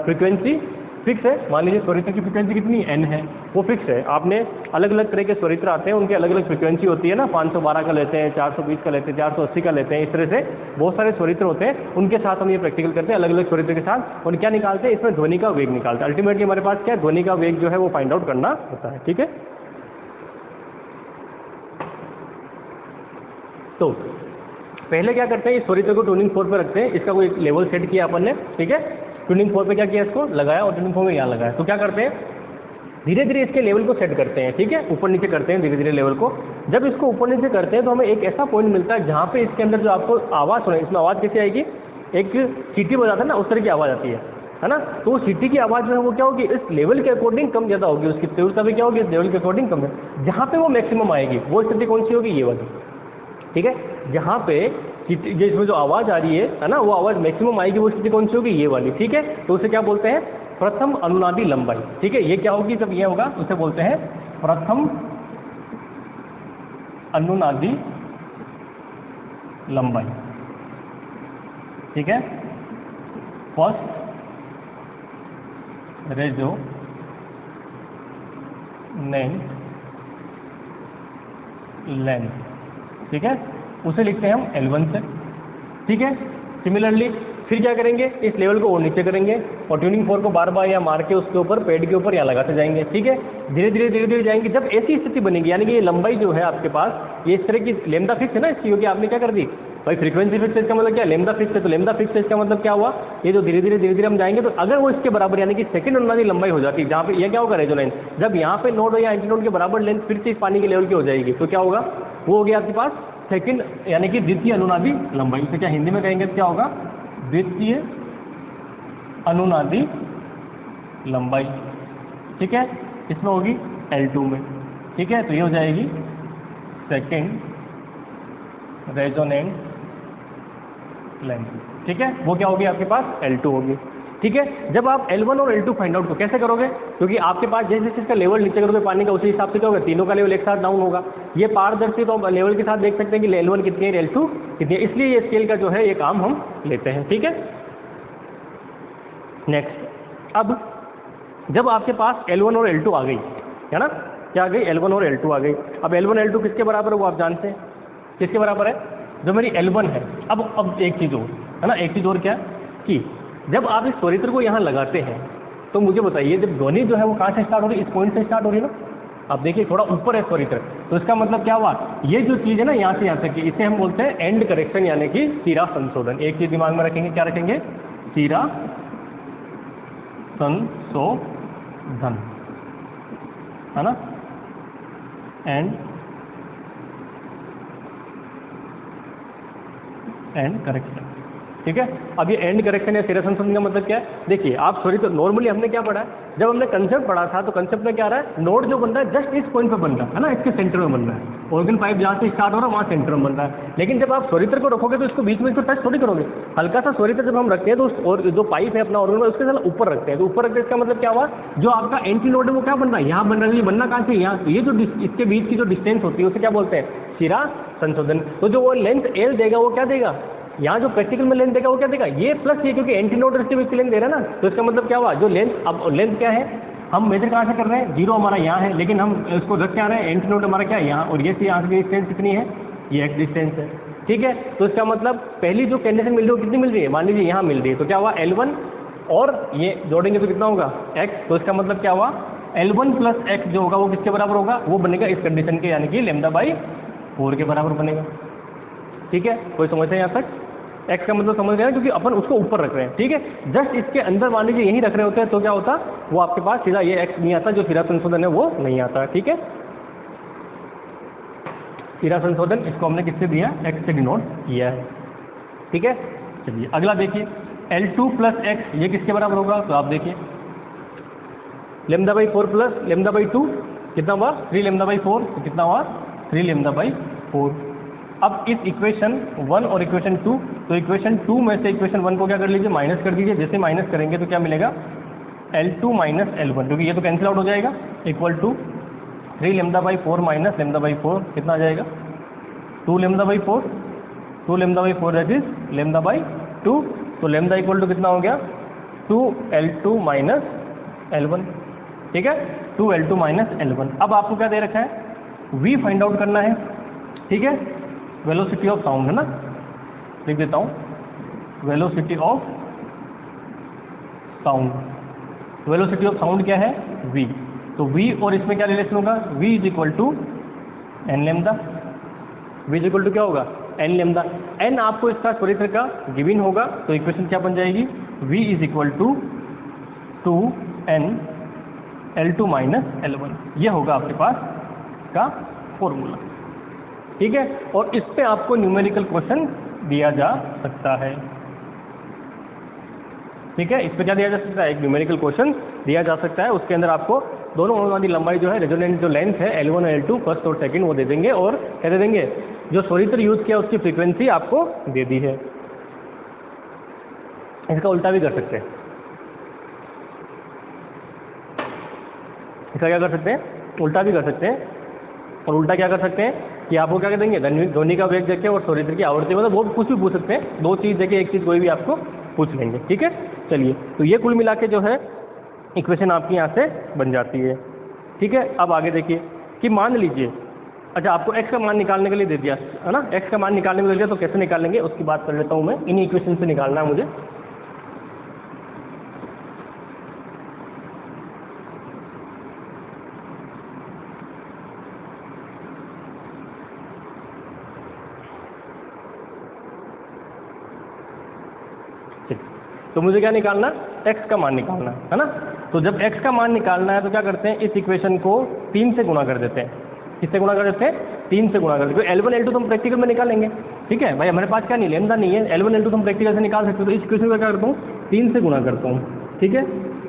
फ्रीक्वेंसी फिक्स है। मान लीजिए त्वरित्र की फ्रीक्वेंसी कितनी n है, वो फिक्स है। आपने अलग अलग तरह के त्वरित्र आते हैं, उनकी अलग अलग फ्रीक्वेंसी होती है ना, 512 का लेते हैं, 420 का लेते हैं, 480 का लेते हैं, इस तरह से बहुत सारे त्वरित्र होते हैं। उनके साथ हम ये प्रैक्टिकल करते हैं अलग अलग त्वरित्र के साथ, और क्या निकालते हैं, इसमें ध्वनि का वेग निकालते हैं। अल्टीमेटली हमारे पास क्या है, ध्वनि का वेग जो है वो फाइंड आउट करना होता है। ठीक है, तो पहले क्या करते हैं, इस त्वरित्र को ट्यूनिंग फोर्क पे रखते हैं। इसका कोई लेवल सेट किया अपन ने, ठीक है, ट्यूनिंग फोर्क पे क्या किया, इसको लगाया और ट्यूनिंग फोर्क में यहाँ लगाया। तो क्या करते हैं, धीरे धीरे इसके लेवल को सेट करते हैं। ठीक है, ऊपर नीचे करते हैं धीरे धीरे लेवल को। जब इसको ऊपर नीचे करते हैं तो हमें एक ऐसा पॉइंट मिलता है जहाँ पे इसके अंदर जो आपको आवाज़ सुनाई, इसमें आवाज़ कैसे आएगी, एक सीटी बजाता है ना, उस तरह की आवाज़ आती है ना। तो वो सीटी की आवाज़ जो है वो क्या होगी, इस लेवल के अकॉर्डिंग कम ज़्यादा होगी, उसकी तीव्रता भी क्या होगी, इस लेवल के अकॉर्डिंग कम है। जहाँ पे वो मैक्सिमम आएगी वो स्थिति कौन सी होगी, ये वाली। ठीक है, जहाँ पे इसमें जो आवाज़ आ रही है ना, वो आवाज़ मैक्सिमम आएगी, वो स्थिति कौन सी होगी, ये वाली। ठीक है, तो उसे क्या बोलते हैं, प्रथम अनुनादी लंबाई। ठीक है, ये क्या होगी, जब ये होगा उसे बोलते हैं प्रथम अनुनादी लंबाई। ठीक है, फर्स्ट रेजोनेंट लेंथ। ठीक है, उसे लिखते हैं हम L1 से। ठीक है, सिमिलरली फिर क्या करेंगे, इस लेवल को और नीचे करेंगे और ट्यूनिंग फोर्क को बार बार या मार के उसके ऊपर, पेड के ऊपर यहाँ लगाते जाएंगे। ठीक है, धीरे धीरे जाएंगे। जब ऐसी स्थिति बनेगी, यानी कि ये लंबाई जो है आपके पास, ये इस तरह की लेमदा फिक्स है ना इसकी, क्योंकि आपने क्या कर दी भाई, फ्रीक्वेंसी फिक्स है, इसका मतलब क्या, लेमदा फिक्स है। तो लेमदा फिक्स है, इसका मतलब क्या हुआ, ये जो धीरे धीरे हम जाएंगे तो अगर वो इसके बराबर, यानी कि सेकंड अनुनादी लंबाई हो जाती है, जहाँ पे ये क्या होगा, रेजोनेंस, जब यहाँ पे नोड या एंटी नोड के बराबर लेंथ फिर से इस पानी के लेवल की हो जाएगी, तो क्या होगा, वो हो गया आपके पास सेकंड, यानी कि द्वितीय अनुनादी लंबाई। इसे क्या हिंदी में कहेंगे तो क्या होगा, द्वितीय अनुनादी लंबाई। ठीक है, इसमें होगी L2 में। ठीक है, तो ये हो जाएगी सेकंड रेजोनेंट लेंथ। ठीक है, वो क्या होगी आपके पास, L2 होगी। ठीक है, जब आप L1 और L2 फाइंड आउट कैसे करोगे, क्योंकि आपके पास जैसे जैसे इसका लेवल नीचे करोगे पानी का, उसी हिसाब से क्या होगा, तीनों का लेवल एक साथ डाउन होगा। ये पारदर्शी, तो हम लेवल के साथ देख सकते हैं कि L1 कितनी है, L2 कितनी है, इसलिए ये स्केल का जो है ये काम हम लेते हैं। ठीक है, नेक्स्ट, अब जब आपके पास L1 और L2 आ गई है ना, क्या आ गई, L1 और L2 आ गई। अब L1 L2 किसके बराबर है वो आप जानते हैं, किसके बराबर है, जो मेरी L1 है। अब एक चीज़ और है ना, एक चीज़ और क्या कि जब आप इस त्वरित्र को यहाँ लगाते हैं तो मुझे बताइए, जब ध्वनि जो है वो कहाँ से स्टार्ट हो रही है, इस पॉइंट से स्टार्ट हो रही है ना। आप देखिए थोड़ा ऊपर है त्वरित्र, तो इसका मतलब क्या हुआ, ये जो चीज़ है ना यहाँ से यहाँ तक की, इसे हम बोलते हैं एंड करेक्शन, यानी कि सिरा संशोधन। एक चीज़ दिमाग में रखेंगे, क्या रखेंगे, सिरा संशोधन, है ना, एंड करेक्शन। ठीक है, अब ये एंड करेक्शन या सिरा संशोधन का मतलब क्या है, देखिए आप सॉरी, तो नॉर्मली हमने क्या पढ़ा है, जब हमने कंसेप्ट पढ़ा था तो कंसेप्ट में क्या रहा है, नोड जो बन रहा है जस्ट इस पॉइंट पे बन रहा है ना, इसके सेंटर में बन रहा है, ऑर्गन पाइप जहाँ से स्टार्ट हो रहा है वहाँ सेंटर में बन रहा है। लेकिन जब आप स्वरित्र को रखोगे तो इसको बीच में इसको टच थोड़ी करोगे, हल्का सा स्वरित्र जब हम रखते हैं तो और जो पाइप है अपना ऑर्गन में उसके साथ ऊपर रखते हैं, तो ऊपर रखते हैं, इसका मतलब क्या हुआ, जो आपका एंटी नोड है वो क्या बन रहा है, यहाँ बन रहा है। ये बनना कहाँ से, यहाँ, ये जो इसके बीच की जो डिस्टेंस होती है उसे क्या बोलते हैं, सिरा संशोधन। तो जो वो लेंथ L देगा वो क्या देगा, यहाँ जो प्रैक्टिकल में लेंथ देगा वो क्या देगा, ये प्लस ये, क्योंकि एंटी नोड इसके बीच की लेंथ दे रहा है ना, तो इसका मतलब क्या हुआ, जो लेंथ, अब लेंथ क्या है, हम मेजर कहाँ से कर रहे हैं, 0 हमारा यहाँ है, लेकिन हम इसको रख क्या रहे हैं, एंटी नोड हमारा क्या है यहाँ, और ये से यहाँ से डिस्टेंस कितनी है, ये x डिस्टेंस है। ठीक है, तो इसका मतलब पहली जो कंडीशन मिल रही है वो कितनी मिल रही है, मान लीजिए यहाँ मिल रही है, तो क्या हुआ, L1 और ये जोड़ेंगे तो कितना होगा, x। तो इसका मतलब क्या हुआ, L1 प्लस x जो होगा वो किसके बराबर होगा, वो बनेगा इस कंडीशन के, यानी कि λ/4 के बराबर बनेगा। ठीक है, कोई समझते हैं यहाँ तक, x का मतलब समझ रहे हैं, क्योंकि अपन उसको ऊपर रख रहे हैं। ठीक है, जस्ट इसके अंदर मान लीजिए यहीं रख रहे होते हैं तो क्या होता, वो आपके पास सीधा ये x नहीं आता, जो सिरा संशोधन है वो नहीं आता। ठीक है, सिरा संशोधन इसको हमने किससे दिया, x से डिनोट किया है। ठीक है, चलिए अगला देखिए, L2 प्लस x ये किसके बराबर होगा, तो आप देखिए λ/4 प्लस λ/2 कितना हुआ, 3 λ/4, तो कितना हुआ, 3 λ/4। अब इस इक्वेशन 1 और इक्वेशन 2, तो इक्वेशन 2 में से इक्वेशन 1 को क्या कर लीजिए, माइनस कर दीजिए। जैसे माइनस करेंगे तो क्या मिलेगा, L2 माइनस L1, क्योंकि ये तो कैंसिल आउट हो जाएगा, equal to 3 lambda by 4 minus lambda by 4 कितना आ जाएगा, 2 lambda by 4, 2 lambda by 4 that is lambda by 2। तो लेमदा इक्वल टू कितना हो गया, 2L2 माइनस L1, ठीक है, 2L2 माइनस L1। अब आपको क्या दे रखा है, V फाइंड आउट करना है, ठीक है, वेलोसिटी ऑफ साउंड है ना, लिख देता हूँ, velocity of sound, velocity of sound क्या है, V। तो V और इसमें क्या रिलेशन होगा, V is equal to N lambda, V is equal to क्या होगा, एन लेमदा। एन आपको इसका त्वरित का गिवन होगा, तो इक्वेशन क्या बन जाएगी, V is equal to 2n L2 minus L1, यह होगा आपके पास का फॉर्मूला, ठीक है। और इस पे आपको न्यूमेरिकल क्वेश्चन दिया जा सकता है, ठीक है, इस पे क्या दिया जा सकता है, एक न्यूमेरिकल क्वेश्चन दिया जा सकता है। उसके अंदर आपको दोनों अणुओं की लंबाई जो है, रेजोनेंट जो लेंथ है L1 और L2 फर्स्ट और सेकंड, वो दे देंगे, और क्या दे देंगे, जो सोरित्र यूज किया उसकी फ्रीक्वेंसी आपको दे दी है। इसका उल्टा भी कर सकते हैं, इसका क्या कर सकते हैं, उल्टा भी कर सकते हैं। और उल्टा क्या कर सकते हैं कि आपको क्या कर देंगे, ध्वनि का वेग देके और सोरित्र की आवृत्ति, मतलब वो कुछ भी पूछ सकते हैं, दो चीज़ देके एक चीज़ कोई भी आपको पूछ लेंगे, ठीक है। चलिए, तो ये कुल मिला के जो है इक्वेशन आपकी यहाँ से बन जाती है, ठीक है। अब आगे देखिए कि मान लीजिए, अच्छा आपको x का मान निकालने के लिए दे दिया है ना, x का मान निकालने को दे दिया, तो कैसे निकालेंगे उसकी बात कर लेता हूँ मैं। इन इक्वेशन से निकालना है मुझे, तो मुझे क्या निकालना, x का मान निकालना है ना। तो जब x का मान निकालना है तो क्या करते हैं, इस इक्वेशन को 3 से गुणा कर देते हैं। किससे गुणा कर देते हैं, 3 से गुणा कर देते हैं। L1 L2 तो हम प्रैक्टिकल में निकालेंगे, ठीक है भाई, हमारे पास क्या नहीं, लेमदा नहीं है, L1 L2 तो हम प्रैक्टिकल से निकाल सकते हो। तो इस इक्वेशन को क्या करता हूँ, 3 से गुणा करता हूँ, ठीक है,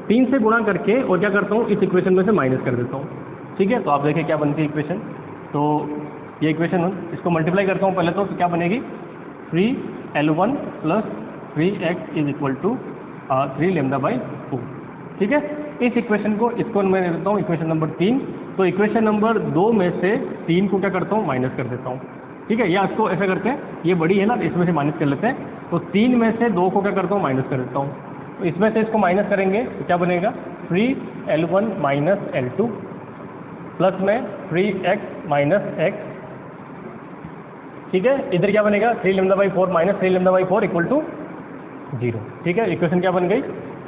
3 से गुणा करके और क्या करता हूँ, इस इक्वेशन में से माइनस कर देता हूँ, ठीक है। तो आप देखिए क्या बनती है इक्वेशन, तो ये इक्वेशन इसको मल्टीप्लाई करता हूँ पहले, तो क्या बनेगी, 3L1 plus 3x is equal to 3 lambda by 2, ठीक है। इस इक्वेशन को, इसको मैं दे देता हूँ इक्वेशन नंबर 3। तो इक्वेशन नंबर 2 में से 3 को क्या करता हूँ, माइनस कर देता हूँ, ठीक है। या इसको ऐसा करते हैं, ये बड़ी है ना, इसमें से माइनस कर लेते हैं। तो 3 में से 2 को क्या करता हूँ, माइनस कर देता हूँ। तो इसमें से इसको माइनस करेंगे तो क्या बनेगा, 3L1 माइनस L2 प्लस में 3x माइनस x, ठीक है। इधर क्या बनेगा, 3 lambda by 4 minus 3 lambda by 4 equal to 0, ठीक है। इक्वेशन क्या बन गई,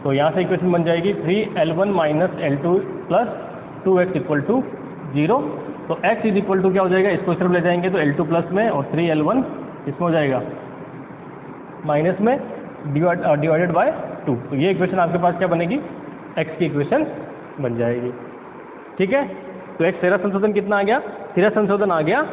तो यहाँ से इक्वेशन बन जाएगी 3L1 minus L2 plus 2x equal to 0। तो x इज इक्वल टू क्या हो जाएगा, इसको इस तरफ ले जाएंगे तो L2 प्लस में, और 3L1 इसमें हो जाएगा माइनस में डिवाइडेड बाय 2। तो ये इक्वेशन आपके पास क्या बनेगी, x की इक्वेशन बन जाएगी, ठीक है। तो x तेरा संशोधन कितना आ गया, तेरा संशोधन आ गया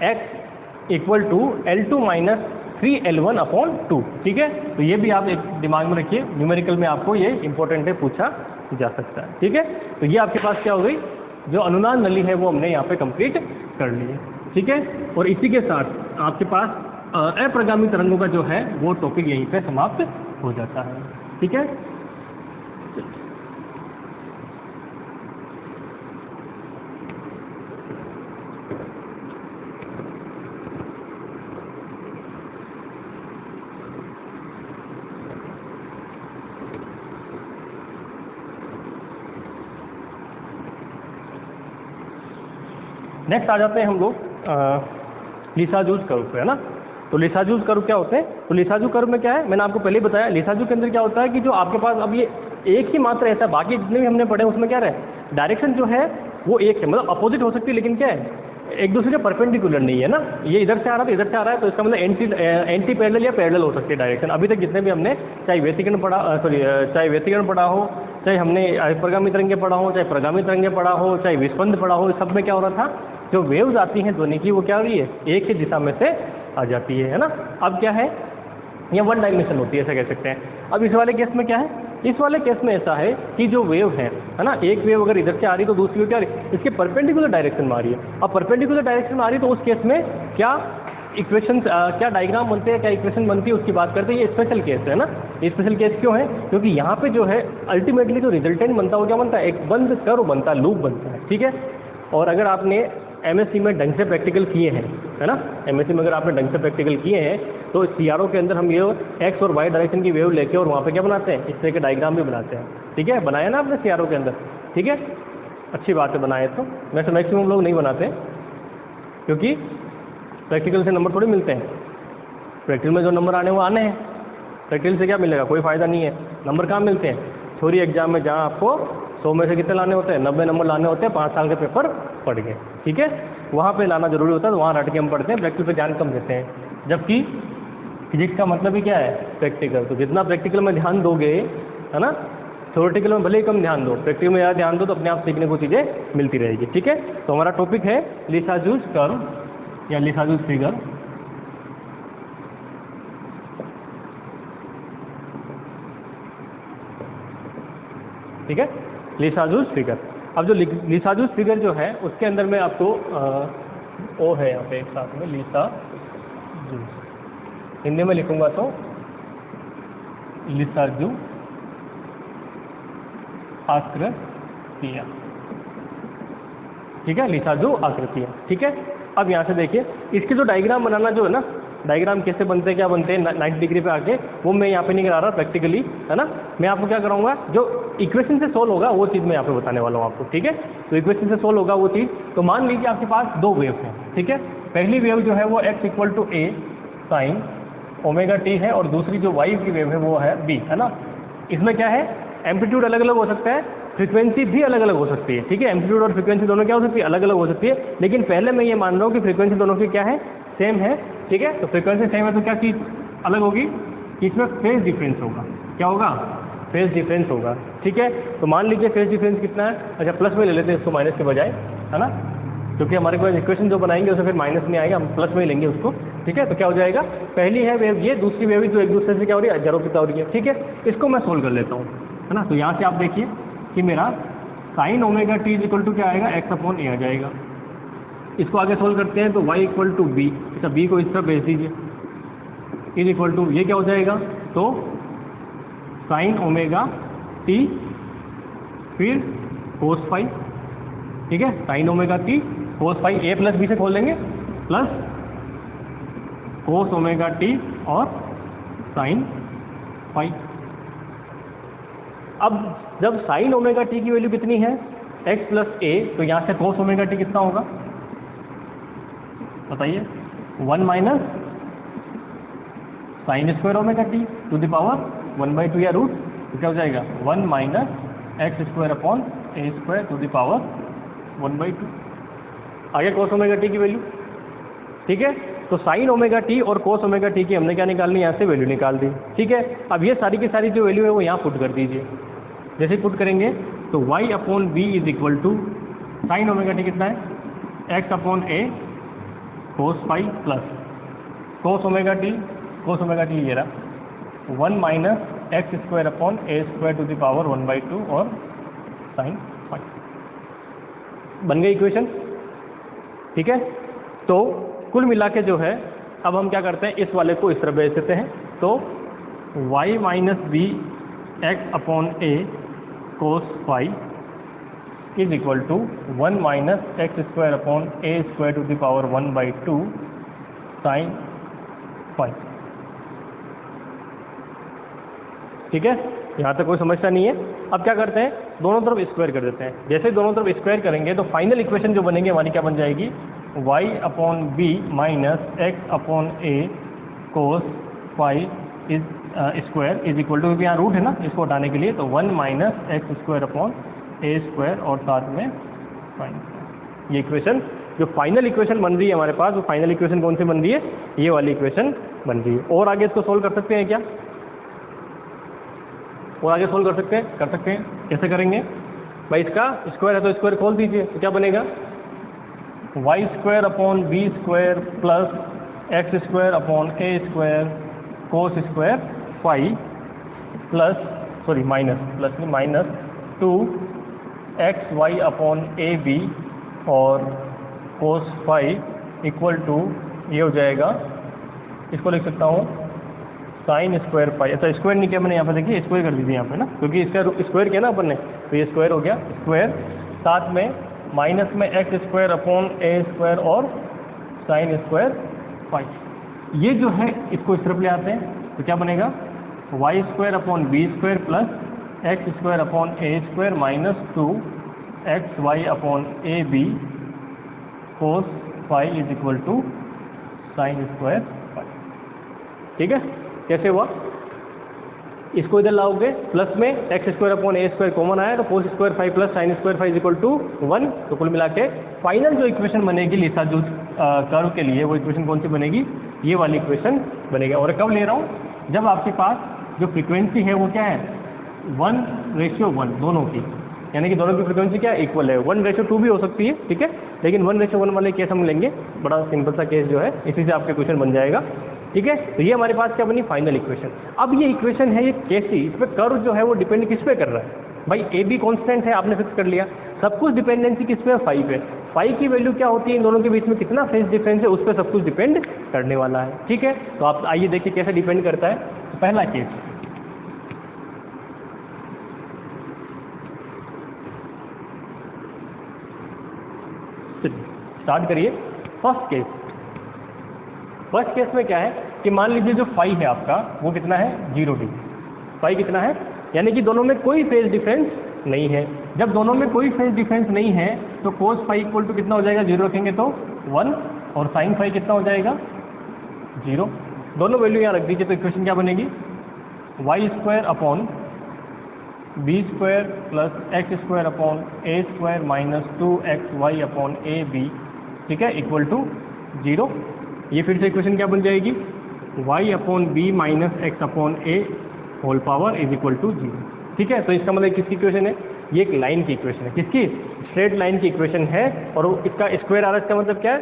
x equal to L2 minus 3L1 upon 2, ठीक है। तो ये भी आप एक दिमाग में रखिए, न्यूमेरिकल में आपको ये इंपॉर्टेंट है, पूछा जा सकता है, ठीक है। तो ये आपके पास क्या हो गई, जो अनुनाद नली है वो हमने यहाँ पे कंप्लीट कर ली है, ठीक है। और इसी के साथ आपके पास अप्रगामी तरंगों का जो है वो टॉपिक यहीं पे समाप्त हो जाता है, ठीक है। नेक्स्ट आ जाते हैं हम लोग लिसाजूज कर्व पे, है ना। तो लिसाजूज कर्व क्या होते हैं, तो लिसाजू कर्व में क्या है, मैंने आपको पहले ही बताया, लिसाजू के अंदर क्या होता है कि जो आपके पास अब ये एक ही मात्र ऐसा, बाकी जितने भी हमने पढ़े उसमें क्या रहे, डायरेक्शन जो है वो एक है, मतलब अपोजिट हो सकती है, लेकिन क्या है, एक दूसरे के परपेंडिकुलर नहीं है ना। ये इधर से आ रहा है तो इधर से आ रहा है, तो इसका मतलब एंटी पैरेलल या पैरेलल हो सकती है डायरेक्शन। अभी तक जितने भी हमने चाहे व्यतिकरण पढ़ा, चाहे व्यतिकरण पढ़ा हो, चाहे हमने अप्रगामी तरंगे पढ़ा हो, चाहे प्रगामी तरंगे पढ़ा हो, चाहे विस्पंद पढ़ा हो, सब में क्या हो रहा था, जो वेव्स आती हैं ध्वनि की वो क्या हो रही है, एक ही दिशा में से आ जाती है ना। अब क्या है, ये वन डायमेंशन होती है, ऐसा कह सकते हैं। अब इस वाले केस में क्या है, इस वाले केस में ऐसा है कि जो वेव है ना, एक वेव अगर इधर से आ रही तो दूसरी वेव क्या आ रही, इसके परपेंडिकुलर डायरेक्शन में आ रही है। अब परपेंडिकुलर डायरेक्शन में आ रही तो उस केस में क्या इक्वेशन, क्या डायग्राम बनते हैं, क्या इक्वेशन बनती है, उसकी बात करते हैं। ये स्पेशल केस है ना। ये स्पेशल केस क्यों है? क्योंकि यहाँ पे जो है अल्टीमेटली जो रिजल्टेंट बनता है वो क्या बनता है, एक बंद कर्व बनता है, लूप बनता है, ठीक है। और अगर आपने एमएससी में ढंग से प्रैक्टिकल किए हैं, है ना, एमएससी में अगर आपने ढंग से प्रैक्टिकल किए हैं तो सीआरओ के अंदर हम ये एक्स और वाई डायरेक्शन की वेव लेके और वहाँ पे क्या बनाते हैं, इस तरह के डायग्राम भी बनाते हैं, ठीक है। बनाया ना आपने सीआरओ के अंदर, ठीक है, अच्छी बात है बनाए। तो वैसे मैक्सिमम लोग नहीं बनाते हैं क्योंकि प्रैक्टिकल से नंबर थोड़ी मिलते हैं। प्रैक्टिकल में जो नंबर आने वो आने हैं, प्रैक्टिकल से क्या मिलेगा, कोई फ़ायदा नहीं है। नंबर कहाँ मिलते हैं? थ्योरी एग्जाम में, जहाँ आपको 100 में से कितने लाने होते हैं, 90 नंबर लाने होते हैं, 5 साल के पेपर पढ़ के, ठीक है। वहाँ पे लाना जरूरी होता है, तो वहाँ रट के हम पढ़ते हैं, प्रैक्टिकल पे ध्यान कम देते हैं। जबकि फिजिक्स का मतलब ही क्या है, प्रैक्टिकल। तो जितना प्रैक्टिकल में ध्यान दोगे, है ना, थ्योरेटिकल में भले ही कम ध्यान दो, प्रैक्टिकल में ज़्यादा ध्यान दो तो अपने आप सीखने को चीज़ें मिलती रहेगी, ठीक है। तो हमारा टॉपिक है लिसाजूस कर्व या लिसाजूस फिगर। ठीक है, लिसाजूस फिगर। अब जो लिसाजूस फिगर जो है उसके अंदर में आपको ओ है यहाँ पे एक साथ में लिसाजूस, हिंदी में लिखूंगा तो लिसाजू आकृतियाँ, ठीक है, लिसाजू आकृतियाँ, ठीक है। अब यहाँ से देखिए इसके जो डायग्राम बनाना जो है ना, डायग्राम कैसे बनते हैं, क्या बनते हैं 90 डिग्री पे आके, वो मैं यहाँ पे नहीं करा रहा प्रैक्टिकली, है ना। मैं आपको क्या कराऊंगा, जो इक्वेशन से सोल्व होगा वो चीज़ मैं यहाँ पे बताने वाला हूँ आपको, ठीक है। तो इक्वेशन से सोल्व होगा वो चीज़। तो मान लीजिए आपके पास दो वेव हैं, ठीक है। पहली वेव जो है वो x = a sin ωt है और दूसरी जो y की वेव है वो है b, है ना। इसमें क्या है, एम्पलीट्यूड अलग अलग हो सकता है, फ्रीक्वेंसी भी अलग अलग हो सकती है, ठीक है। एम्पलीट्यूड और फ्रीक्वेंसी दोनों क्या हो सकती है, अलग अलग हो सकती है। लेकिन पहले मैं ये मान रहा हूँ कि फ्रीक्वेंसी दोनों की क्या है, सेम है, ठीक है। तो फ्रीक्वेंसी सेम है तो क्या चीज़ अलग होगी, इसमें फेज डिफरेंस होगा। क्या होगा, फेज डिफरेंस होगा, ठीक है। तो मान लीजिए फेज डिफरेंस कितना है, अच्छा प्लस में ले लेते हैं इसको माइनस के बजाय, है ना, क्योंकि हमारे पास इक्वेशन जो बनाएंगे उसमें फिर माइनस नहीं आएगा, हम प्लस में ही लेंगे उसको, ठीक है। तो क्या हो जाएगा, पहली है वेव ये, दूसरी वेव जो एक दूसरे से क्या हो रही है, जरो कितना हो रही है, ठीक है। इसको मैं सोल्व कर लेता हूँ, है ना। तो यहाँ से आप देखिए कि मेरा sin ωt क्या आएगा, x/a आ जाएगा। इसको आगे सोल्व करते हैं तो y = b, अच्छा b को इस तरफ भेज दीजिए, ये क्या हो जाएगा, तो sin ωt फिर cos phi, ठीक है, sin ωt cos phi, a + b से खोल लेंगे, प्लस cos ωt और sin phi। अब जब sin ωt की वैल्यू कितनी है, x + a, तो यहाँ से cos ωt कितना होगा बताइए, 1 - sin² ωt ⁻1/2 या रूट, तो क्या हो जाएगा 1 - x² a² 1/2। आगे cos ωt की वैल्यू, ठीक है। तो sin ωt और cos ωt की हमने क्या निकालनी, यहाँ से वैल्यू निकाल दी, ठीक है। अब ये सारी की सारी जो वैल्यू है वो यहाँ पुट कर दीजिए। जैसे पुट करेंगे तो y/b = sin ωt कितना है, x/a cos phi plus cos ωt ये रहा 1 - x² a² 1/2 और sin phi। बन गई इक्वेशन, ठीक है। तो कुल मिला के जो है अब हम क्या करते हैं, इस वाले को इस तरह भेज देते हैं। तो y - b x/a cos phi = 1 - x² a² 1/2 sin phi, ठीक है। यहाँ तक कोई समस्या नहीं है। अब क्या करते हैं, दोनों तरफ स्क्वायर कर देते हैं। जैसे दोनों तरफ स्क्वायर करेंगे तो फाइनल इक्वेशन जो बनेगी हमारी क्या बन जाएगी, y/b - x/a cos phi = यहाँ रूट है ना, इसको हटाने के लिए, तो 1 - x² a² और साथ में sin। ये इक्वेशन जो फाइनल इक्वेशन बन रही है हमारे पास, वो फाइनल इक्वेशन कौन सी बन रही है, ये वाली इक्वेशन बन रही है। और आगे इसको सोल्व कर सकते हैं क्या, और आगे सोल्व कर सकते हैं, कैसे करेंगे भाई, इसका स्क्वायर है तो स्क्वायर खोल दीजिए, तो क्या बनेगा y² plus x² a² cos² phi plus sorry minus plus नहीं माइनस 2xy अपॉन ए बी और कोस फाई इक्वल टू ये हो जाएगा, इसको लिख सकता हूँ साइन स्क्वायर फाई। अच्छा स्क्वायर नहीं किया मैंने यहाँ पर, देखिए स्क्वायर कर दीजिए यहाँ पे ना, क्योंकि इसका स्क्वायर किया ना अपन ने, तो ये स्क्वायर हो गया स्क्वायर, साथ में माइनस में X square upon A square और साइन स्क्वायर फाई। ये जो है इसको इस तरफ ले आते हैं तो क्या बनेगा Y square upon B square plus X square upon A square minus 2xy upon A B cos phi is equal to sine square phi. ठीक है, कैसे हुआ? इसको इधर लाओगे प्लस में X square upon A square common आया तो cos square phi plus sine square phi is equal to 1। तो कुल मिला के फाइनल जो इक्वेशन बनेगी लिसाजूद कर्व के लिए, वो इक्वेशन कौन सी बनेगी? ये वाली इक्वेशन बनेगी। और कब ले रहा हूँ? जब आपके पास जो फ्रीक्वेंसी है वो क्या है 1:1 दोनों की, यानी कि दोनों की फ्रीक्वेंसी क्या इक्वल है। 1:2 भी हो सकती है, ठीक है, लेकिन 1:1 वाले केस हम लेंगे, बड़ा सिंपल सा केस जो है, इसी से आपके क्वेश्चन बन जाएगा। ठीक है, तो ये हमारे पास क्या बनी फाइनल इक्वेशन। अब ये इक्वेशन है ये कैसी, इस पर कर्व जो है वो डिपेंड किस पे कर रहा है भाई? ए बी कॉन्स्टेंट है, आपने फिक्स कर लिया, सब कुछ डिपेंडेंसी किस पे है? फाई पे। फाई की वैल्यू क्या होती है इन दोनों के बीच में, कितना फेज डिफरेंस है, उस पर सब कुछ डिपेंड करने वाला है। ठीक है, तो आप आइए देखिए कैसे डिपेंड करता है। तो पहला केस, स्टार्ट करिए। फर्स्ट केस में क्या है कि मान लीजिए जो फाई है आपका वो कितना है 0 डिग्री। फाई कितना है, यानी कि दोनों में कोई फेज डिफरेंस नहीं है। जब दोनों में कोई फेज डिफरेंस नहीं है तो कोस फाई इक्वल टू कितना हो जाएगा, 0 रखेंगे तो 1, और साइन फाई कितना हो जाएगा 0। दोनों वैल्यू यहाँ रख दीजिए तो इक्वेशन क्या बनेगी Y square upon B square plus X square upon A square minus 2xy upon A B, ठीक है, इक्वल टू 0। ये फिर से इक्वेशन क्या बन जाएगी y upon B minus X upon A whole power is equal to 0। ठीक है, तो इसका मतलब किसकी इक्वेशन है? ये एक लाइन की इक्वेशन है। किसकी? स्ट्रेट लाइन की इक्वेशन है। और इसका स्क्वायर आ रहा है, इसका मतलब क्या है?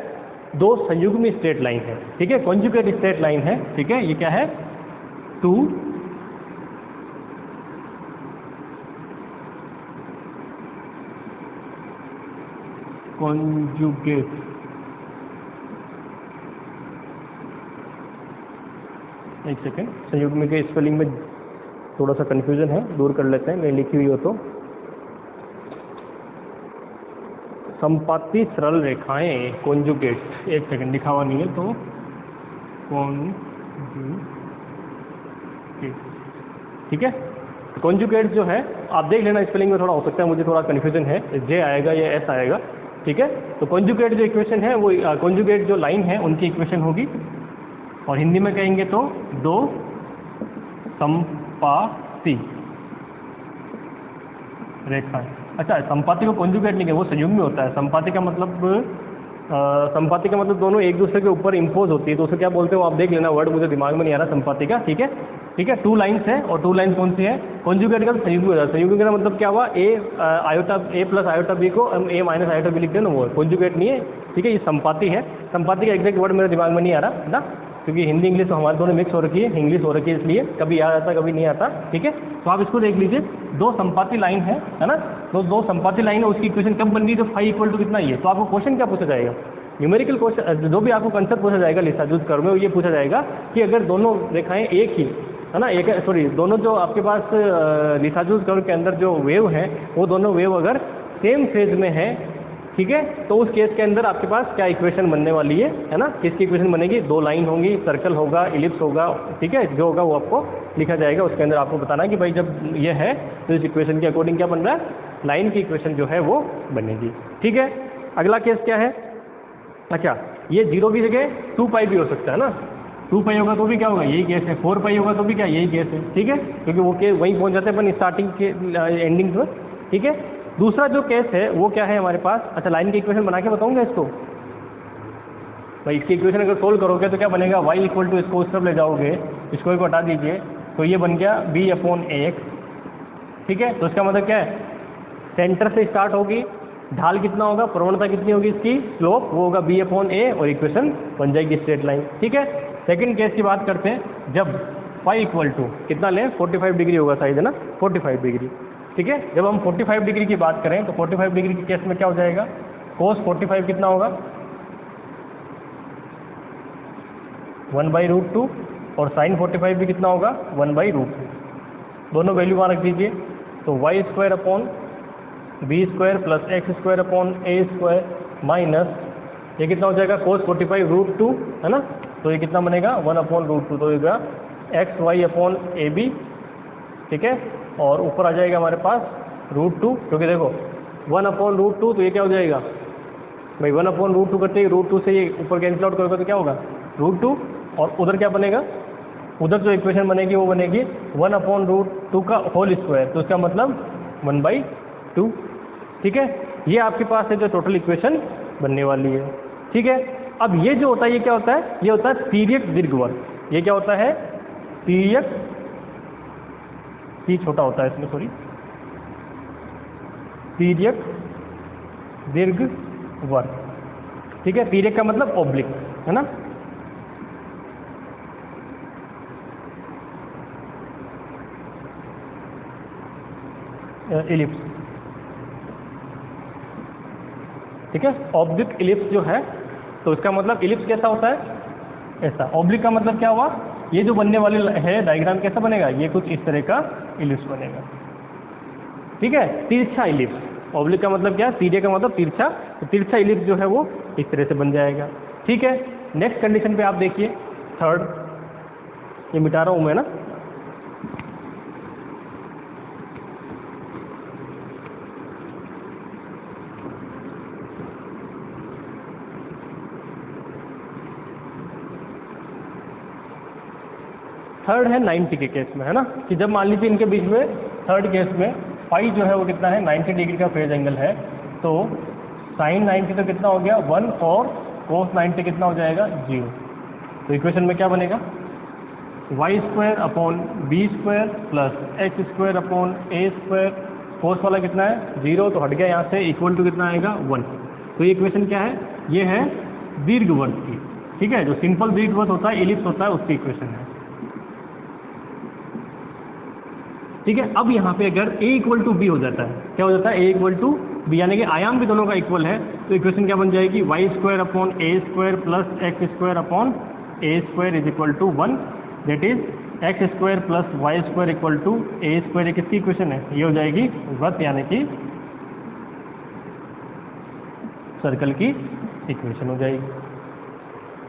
दो संयुग्मी स्ट्रेट लाइन है। ठीक है, कॉन्जुगेट स्ट्रेट लाइन है। ठीक है, ये क्या है 2 कॉन्जुगेट एक सेकेंड, संयुग्मी के स्पेलिंग में थोड़ा सा कन्फ्यूजन है, दूर कर लेते हैं, मैं लिखी हुई हो तो संपाती सरल रेखाएं कॉन्जुगेट, एक सेकंड लिखा हुआ नहीं है तो कॉन्जुगेट। ठीक है, कॉन्जुगेट जो है आप देख लेना, स्पेलिंग में थोड़ा हो सकता है मुझे थोड़ा कन्फ्यूजन है, जे आएगा या एस आएगा। ठीक है, तो कॉन्जुगेट जो इक्वेशन है वो कॉन्जुगेट जो लाइन है उनकी इक्वेशन होगी, और हिंदी में कहेंगे तो दो संपाती रेखाएं। अच्छा, संपाती को कॉन्जुगेट नहीं है, वो संयुग्मी होता है। संपाती का मतलब दोनों एक दूसरे के ऊपर इम्पोज होती है, तो उसे क्या बोलते हो आप देख लेना, वर्ड मुझे दिमाग में नहीं आ रहा संपाती का। ठीक है, ठीक है, 2 लाइन्स है, और 2 लाइन कौन सी है? कॉन्जुगेट का संयुग्मी होता है। संयुग्मी का मतलब क्या हुआ, ए प्लस आयोटा बी को ए माइनस आयोटा बी लिखते हैं ना, वो कॉन्जुगेट नहीं है। ठीक है, ये संपाती है। संपाती का एग्जैक्ट वर्ड मेरे दिमाग में नहीं आ रहा ना, क्योंकि हिंदी इंग्लिश तो हमारे दोनों मिक्स हो रखी है, इंग्लिश हो रखी है, इसलिए कभी याद आता कभी नहीं आता। ठीक है, तो आप इसको देख लीजिए, दो संपाती लाइन है ना, तो दो संपाती लाइन है, उसकी इक्वेशन कब बन गई? तो फाई इक्वल टू कितना ही है। तो आपको क्वेश्चन क्या पूछा जाएगा? न्यूमेरिकल क्वेश्चन, जो भी आपको कंसेप्ट पूछा जाएगा लिसाजूद कर्व में, ये पूछा जाएगा कि अगर दोनों रेखाएं एक ही है ना, एक सॉरी दोनों जो आपके पास लिसाजूद कर्व के अंदर जो वेव है वो दोनों वेव अगर सेम फेज में है, ठीक है, तो उस केस के अंदर आपके पास क्या इक्वेशन बनने वाली है ना? किसकी इक्वेशन बनेगी? 2 लाइन होंगी, सर्कल होगा, इलिप्स होगा। ठीक है, जो होगा वो आपको लिखा जाएगा, उसके अंदर आपको बताना है कि भाई जब ये है तो इस इक्वेशन के अकॉर्डिंग क्या बन रहा है, लाइन की इक्वेशन जो है वो बनेगी। ठीक है, अगला केस क्या है? अच्छा, ये 0 की जगह 2 पाई भी हो सकता है ना, 2 पाई होगा तो भी क्या होगा, यही केस है। 4 पाई होगा तो भी क्या, यही केस है। ठीक है, क्योंकि वो केस वहीं पहुँच जाते हैं अपन स्टार्टिंग के एंडिंग में। ठीक है, दूसरा जो केस है वो क्या है हमारे पास? अच्छा, लाइन की इक्वेशन बना के बताऊंगा इसको भाई। इसकी इक्वेशन अगर सोल्व करोगे तो क्या बनेगा, y इक्वल टू इसको उस तरफ ले जाओगे, इसको हटा दीजिए तो ये बन गया b अपॉन ax। ठीक है, तो इसका मतलब क्या है, सेंटर से स्टार्ट होगी, ढाल कितना होगा, प्रवणता कितनी होगी इसकी, स्लोप, वो होगा b अपॉन a, और इक्वेशन बन जाएगी स्ट्रेट लाइन। ठीक है, सेकंड केस की बात करते हैं, जब फाई इक्वल टू कितना लें, 45 डिग्री होगा शायद, है ना, 45 डिग्री। ठीक है, जब हम 45 डिग्री की बात करें तो 45 डिग्री के केस में क्या हो जाएगा, cos 45 कितना होगा, 1/√2, और sin 45 भी कितना होगा, 1/√2। दोनों वैल्यू वहाँ रख दीजिए, तो y² upon b² plus x² upon a² minus ये कितना हो जाएगा, cos 45√2, है ना, तो ये कितना बनेगा, 1/√2, तो ये xy अपॉन ab। ठीक है, और ऊपर आ जाएगा हमारे पास √2, क्योंकि देखो 1/√2, तो ये क्या हो जाएगा भाई, 1/√2 करते ही √2 से ये ऊपर कैंसिल आउट करोगे तो क्या होगा, √2, और उधर क्या बनेगा, उधर जो इक्वेशन बनेगी वो बनेगी 1/√2 का होल स्क्वायर, तो इसका मतलब 1/2। ठीक है, ये आपके पास है जो टोटल इक्वेशन बनने वाली है। ठीक है, अब ये जो होता है ये क्या होता है, ये होता है तिर्यक दीर्घवृत्त। ये क्या होता है, तिर्यक, टी छोटा होता है इसमें, सॉरी, तिर्यक दीर्घवृत्त। ठीक है, तिर्यक का मतलब ऑब्लिक, है ना, इलिप्स। ठीक है, ऑब्लिक इलिप्स जो है, तो इसका मतलब इलिप्स कैसा होता है, ऐसा। ऑब्लिक का मतलब क्या हुआ, ये जो बनने वाली है डायग्राम कैसा बनेगा, ये कुछ इस तरह का इलिप्स बनेगा। ठीक है, तिरछा इलिप्स। ऑब्लिक का मतलब क्या है, तिर्यक का मतलब तिरछा, तो तिरछा इलिप्स जो है वो इस तरह से बन जाएगा। ठीक है, नेक्स्ट कंडीशन पे आप देखिए, थर्ड, ये मिटा रहा हूँ मैं ना, थर्ड है 90 के केस में, है ना, कि जब मान लीजिए इनके बीच में थर्ड केस में फाई जो है वो कितना है, 90 डिग्री का फेज एंगल है, तो साइन 90 तो कितना हो गया 1, और कोस 90 कितना हो जाएगा 0। तो इक्वेशन में क्या बनेगा, y² upon b² plus x² upon a², कोस वाला कितना है 0, तो हट गया यहाँ से, इक्वल टू कितना आएगा 1। तो ये इक्वेशन क्या है, ये है दीर्घवृत्त की। ठीक है, जो सिंपल दीर्घवृत्त होता है, इलिप्स होता है, उसकी इक्वेशन है। ठीक है, अब यहाँ पे अगर a = b हो जाता है, क्या हो जाता है, a = b, यानी कि आयाम भी दोनों का इक्वल है, तो इक्वेशन क्या बन जाएगी, y² upon a² plus x² upon a² is equal to 1, that is x² plus y² equal to a²। किसकी इक्वेशन है, ये हो जाएगी वृत्त यानी कि सर्कल की इक्वेशन हो जाएगी।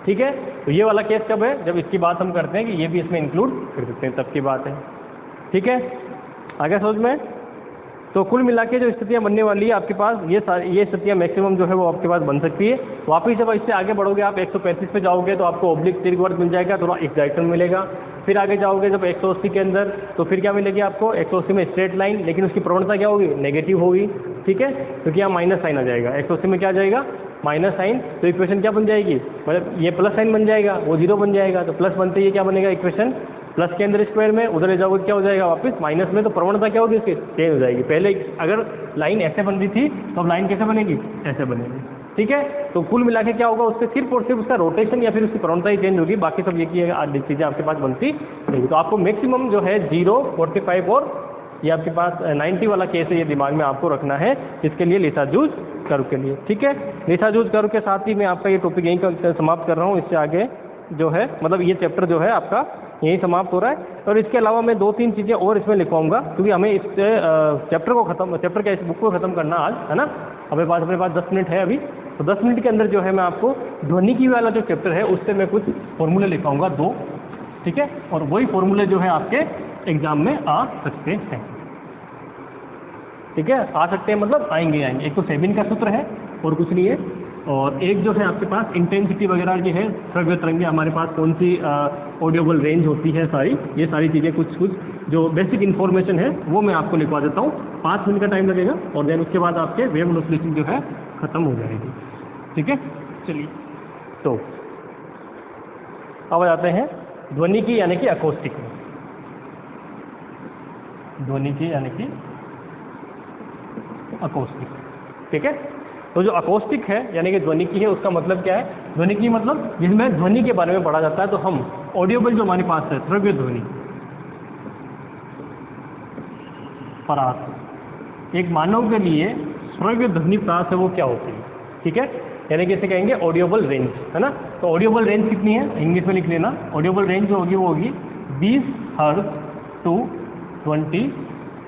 ठीक है, तो ये वाला केस कब है, जब इसकी बात हम करते हैं कि ये भी इसमें इंक्लूड कर देते हैं, तब की बात है। ठीक है, आगे समझ में। तो कुल मिला के जो स्थितियाँ बनने वाली है आपके पास, ये स्थितियाँ मैक्सिमम जो है वो आपके पास बन सकती है। वापिस जब इससे आगे बढ़ोगे, आप 135 पे जाओगे तो आपको ऑब्लिक दीर्घवृत्त मिल जाएगा, थोड़ा इस डायरेक्शन मिलेगा। फिर आगे जाओगे जब 180 के अंदर, तो फिर क्या मिलेगी आपको, 180 में स्ट्रेट लाइन, लेकिन उसकी प्रवणता क्या होगी, नेगेटिव होगी। ठीक है, क्योंकि यहाँ माइनस साइन आ जाएगा, 180 में क्या आ जाएगा, माइनस साइन, तो इक्वेशन क्या बन जाएगी, मतलब ये प्लस साइन बन जाएगा, वो 0 बन जाएगा, तो प्लस बनते ही क्या बनेगा इक्वेशन, प्लस के अंदर स्क्वायर में, उधर ले जाओगे क्या हो जाएगा वापस माइनस में, तो प्रवणता क्या होगी इसकी, चेंज हो जाएगी। पहले अगर लाइन ऐसे बन रही थी तो अब लाइन कैसे बनेगी, ऐसे बनेगी। ठीक है, तो कुल मिला के क्या होगा, उससे सिर्फ और सिर्फ उसका रोटेशन या फिर उसकी प्रवणता ही चेंज होगी, बाकी सब ये की चीज़ें आपके पास बनती नहीं। तो आपको मैक्सिमम जो है 0, 45 और ये आपके पास 90 वाला केस है, ये दिमाग में आपको रखना है, इसके लिए लिसाजूज कर्व के लिए। ठीक है, लिसाजूज कर्व के साथ ही मैं आपका ये टॉपिक यहीं समाप्त कर रहा हूँ। इससे आगे जो है, मतलब ये चैप्टर जो है आपका यही समाप्त हो रहा है। और इसके अलावा मैं 2-3 चीज़ें और इसमें लिखवाऊंगा, क्योंकि हमें इस चैप्टर के इस बुक को ख़त्म करना आज, है ना। अपने पास 10 मिनट है अभी, तो 10 मिनट के अंदर जो है मैं आपको ध्वनिकी वाला जो चैप्टर है उससे मैं कुछ फॉर्मूले लिखवाऊंगा 2। ठीक है, और वही फॉर्मूले जो है आपके एग्जाम में आ सकते हैं। ठीक है, आ सकते हैं मतलब आएंगे। एक तो सेबिन का सूत्र है और कुछ नहीं है, और एक जो है आपके पास इंटेंसिटी वगैरह की है, श्रव्य तरंगे हमारे पास कौन सी ऑडियोबल रेंज होती है, ये सारी चीज़ें कुछ जो बेसिक इन्फॉर्मेशन है वो मैं आपको लिखवा देता हूँ। 5 मिनट का टाइम लगेगा, और देन उसके बाद आपके वेव ऑसिलेशन जो है ख़त्म हो जाएगी। ठीक है, चलिए, तो अब आते हैं ध्वनिकी यानी कि अकोस्टिक में। ध्वनिकी यानी कि अकोस्टिक। ठीक है, तो जो अकोस्टिक है यानी कि ध्वनिकी है, उसका मतलब क्या है, ध्वनिकी मतलब जिसमें ध्वनि के बारे में पढ़ा जाता है। तो हम ऑडियोबल जो हमारे पास है, श्रव्य ध्वनि, परास। एक मानव के लिए श्रव्य ध्वनि परास है वो क्या होती है, ठीक है, यानी कि इसे कहेंगे ऑडियोबल रेंज, है ना। तो ऑडियोबल रेंज कितनी है, इंग्लिश में लिख लेना। ऑडियोबल रेंज जो होगी वो होगी 20 हर्ट्ज टू 20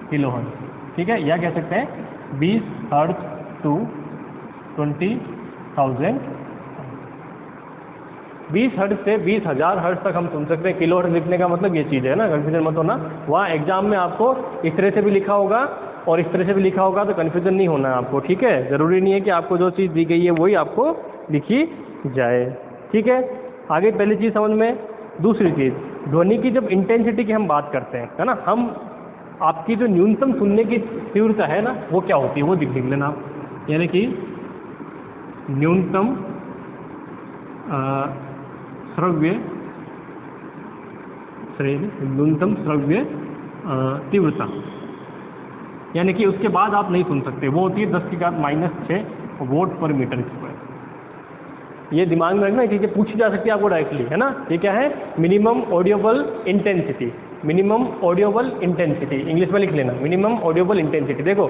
किलोहर्ट्ज, ठीक है, या कह सकते हैं 20 हर्ट्ज टू 20,000। 20 हर्ट्ज से 20,000 हर्ट्ज तक हम सुन सकते हैं। किलो हर्ट्ज लिखने का मतलब ये चीज़ है ना, कन्फ्यूजन मत होना। वहाँ एग्जाम में आपको इस तरह से भी लिखा होगा और इस तरह से भी लिखा होगा, तो कन्फ्यूजन नहीं होना है आपको, ठीक है। ज़रूरी नहीं है कि आपको जो चीज़ दी गई है वही आपको लिखी जाए, ठीक है। आगे पहली चीज़ समझ में। दूसरी चीज़, ध्वनि की जब इंटेंसिटी की हम बात करते हैं, है ना, हम आपकी जो न्यूनतम सुनने की तीव्रता है ना वो क्या होती है वो लिख लेना आप, यानी कि न्यूनतम श्रव्य तीव्रता, यानी कि उसके बाद आप नहीं सुन सकते, वो होती है 10⁻⁻6 वोट पर मीटर स्क्वायर। ये दिमाग में रखना, चीज़ें पूछी जा सकती है आपको डायरेक्टली, है ना। ये क्या है, minimum audible intensity. Minimum audible intensity English में लिख लेना, मिनिमम ऑडियोबल इंटेंसिटी। देखो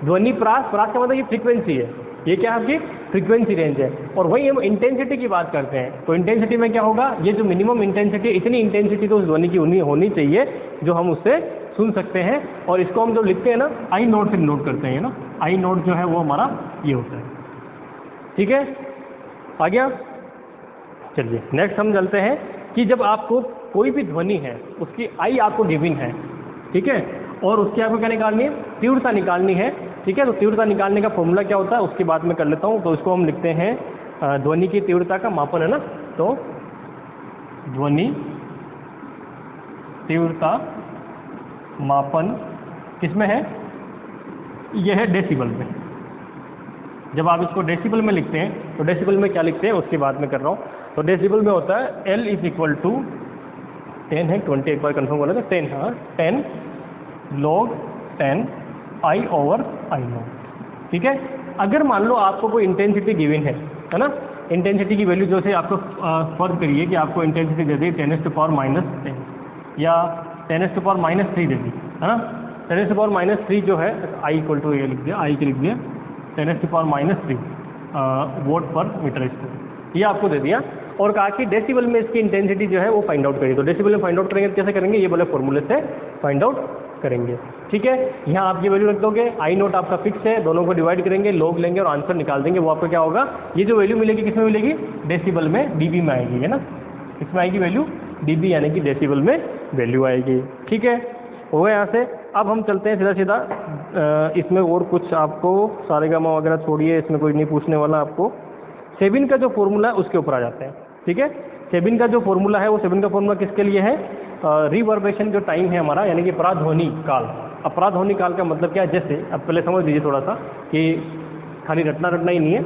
ध्वनि परास, परास का मतलब ये फ्रीक्वेंसी है, ये क्या आपकी फ्रीक्वेंसी रेंज है, और वही हम इंटेंसिटी की बात करते हैं। तो इंटेंसिटी में क्या होगा, ये जो मिनिमम इंटेंसिटी, इतनी इंटेंसिटी तो उस ध्वनि की होनी चाहिए जो हम उससे सुन सकते हैं। और इसको हम जो लिखते हैं ना आई नोट से नोट करते हैं ना, आई नोट जो है वो हमारा ये होता है, ठीक है। आ गया। चलिए नेक्स्ट हम चलते हैं कि जब आपको कोई भी ध्वनि है उसकी आई आपको गिवन है, ठीक है, और उसकी आपको क्या निकालनी है, तीव्रता निकालनी है, ठीक है। तो तीव्रता निकालने का फॉर्मूला क्या होता है उसकी बात मैं कर लेता हूँ। तो इसको हम लिखते हैं ध्वनि की तीव्रता का मापन, है ना। तो ध्वनि तीव्रता मापन किसमें है, यह है डेसिबल में। जब आप इसको डेसिबल में लिखते हैं तो डेसिबल में क्या लिखते हैं उसकी बात मैं कर रहा हूँ। तो डेसिबल में होता है L = 10 है 20, एक बार कन्फर्म करना था 10, हाँ 10 log 10 I/I0, ठीक है। अगर मान लो आपको कोई इंटेंसिटी गिवन है ना, इंटेंसिटी की वैल्यू जो से आपको फर्क करिए कि आपको इंटेंसिटी दे दी 10⁻⁻10 या 10⁻⁻3 दे दी, है ना। 10⁻⁻3 जो है I = ये लिख दिया, I के लिख दिया 10⁻⁻3 वोट पर मीटर स्क्वायर, ये आपको दे दिया। और कहा कि डेसिबल में इसकी इंटेंसिटी जो है वो फाइंड आउट करिए। तो डेसिबल में फाइंड आउट करेंगे तो कैसे करेंगे, ये बोले फॉर्मूले से फाइंड आउट करेंगे, ठीक है। यहाँ आप ये वैल्यू रख दोगे, आई नोट आपका फिक्स है, दोनों को डिवाइड करेंगे, लोग लेंगे और आंसर निकाल देंगे। वो आपको क्या होगा, ये जो वैल्यू मिलेगी किस में मिलेगी, डेसिबल में, डीबी में आएगी, है ना। इसमें आएगी वैल्यू डीबी, यानी कि डेसिबल में वैल्यू आएगी, ठीक है। हो गया यहाँ से। अब हम चलते हैं सीधा सीधा इसमें, और कुछ आपको सारेगामा वगैरह छोड़िए, इसमें कोई नहीं पूछने वाला आपको। सेबिन का जो फॉर्मूला है उसके ऊपर आ जाते हैं, ठीक है। सेबिन का जो फॉर्मूला है वो, सेबिन का फॉर्मूला किसके लिए है, रिवर्बरेशन जो टाइम है हमारा, यानी कि पराध्वनि काल। अब पराध्वनि काल का मतलब क्या है, जैसे अब पहले समझ लीजिए थोड़ा सा कि खाली रटना ही नहीं है।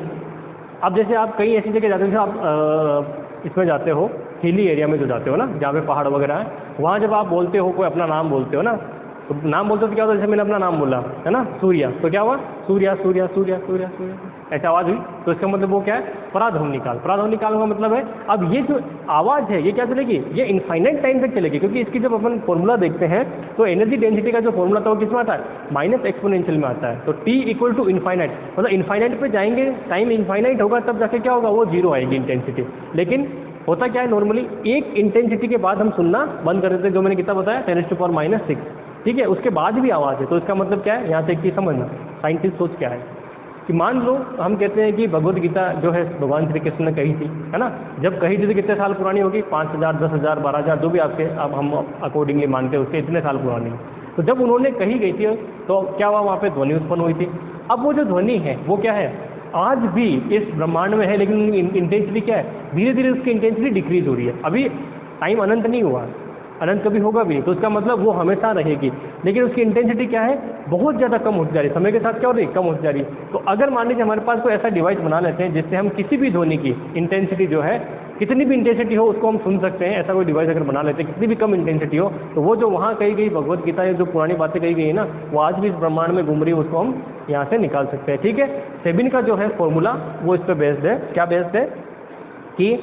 अब जैसे आप कई ऐसी जगह जाते हैं, जैसे आप इसमें जाते हो, हिली एरिया में जो जाते हो ना, जहाँ पे पहाड़ वगैरह है, वहाँ जब आप बोलते हो, कोई अपना नाम बोलते हो ना, तो नाम बोलते हो तो क्या होता है, जैसे मैंने अपना नाम बोला है ना, सूर्या, तो क्या हुआ, सूर्या सूर्या सूर्या सूर्या सूर्या, ऐसी आवाज़ हुई। तो इसका मतलब वो क्या है, पराध्वनि काल। पराध्वनि काल का मतलब है, अब ये जो आवाज़ है ये क्या चलेगी, ये इनफाइनाइट टाइम तक चलेगी, क्योंकि इसकी जब अपन फॉर्मूला देखते हैं तो एनर्जी डेंसिटी का जो फॉर्मूला था वो किसमें आता है, माइनस एक्सपोनेंशियल में आता है। तो T = इनफाइनाइट, मतलब इनफाइनाइट पे जाएंगे, टाइम इनफाइनाइट होगा तब जाके क्या होगा, वो जीरो आएगी इंटेंसिटी। लेकिन होता क्या है, नॉर्मली एक इंटेंसिटी के बाद हम सुनना बंद कर देते हैं, जो मैंने कितना बताया 10⁻⁻6, ठीक है। उसके बाद भी आवाज़ है, तो इसका मतलब क्या है, यहाँ से एक चीज़ समझना, साइंटिस्ट सोच क्या है कि मान लो हम कहते हैं कि भगवद गीता जो है भगवान श्री कृष्ण ने कही थी, है ना। जब कही थी तो कितने साल पुरानी होगी, 5000, 10,000, 12,000, जो भी आपके अब हम अकॉर्डिंगली मानते हैं उसके इतने साल पुरानी। तो जब उन्होंने कही गई थी तो क्या हुआ, वहाँ पे ध्वनि उत्पन्न हुई थी। अब वो जो ध्वनि है वो क्या है, आज भी इस ब्रह्मांड में है, लेकिन इंटेंसिटी क्या है, धीरे धीरे उसकी इंटेंसिटी डिक्रीज हो रही है। अभी टाइम अनंत नहीं हुआ, अनंत कभी होगा भी, तो इसका मतलब वो हमेशा रहेगी, लेकिन उसकी इंटेंसिटी क्या है, बहुत ज़्यादा कम होती जा रही है, समय के साथ क्या हो रही है, कम होती जा रही है। तो अगर मान लीजिए हमारे पास कोई ऐसा डिवाइस बना लेते हैं जिससे हम किसी भी ध्वनि की इंटेंसिटी जो है, कितनी भी इंटेंसिटी हो उसको हम सुन सकते हैं, ऐसा कोई डिवाइस अगर बना लेते हैं, कितनी भी कम इंटेंसिटी हो, तो वो जो वहाँ कही गई भगवद गीता या जो पुरानी बातें कही गई है ना, वो आज भी इस ब्रह्मांड में घूम रही है, उसको हम यहाँ से निकाल सकते हैं, ठीक है। सेबिन का जो है फॉर्मूला वो इस पर बेस्ड है, क्या बेस्ड है कि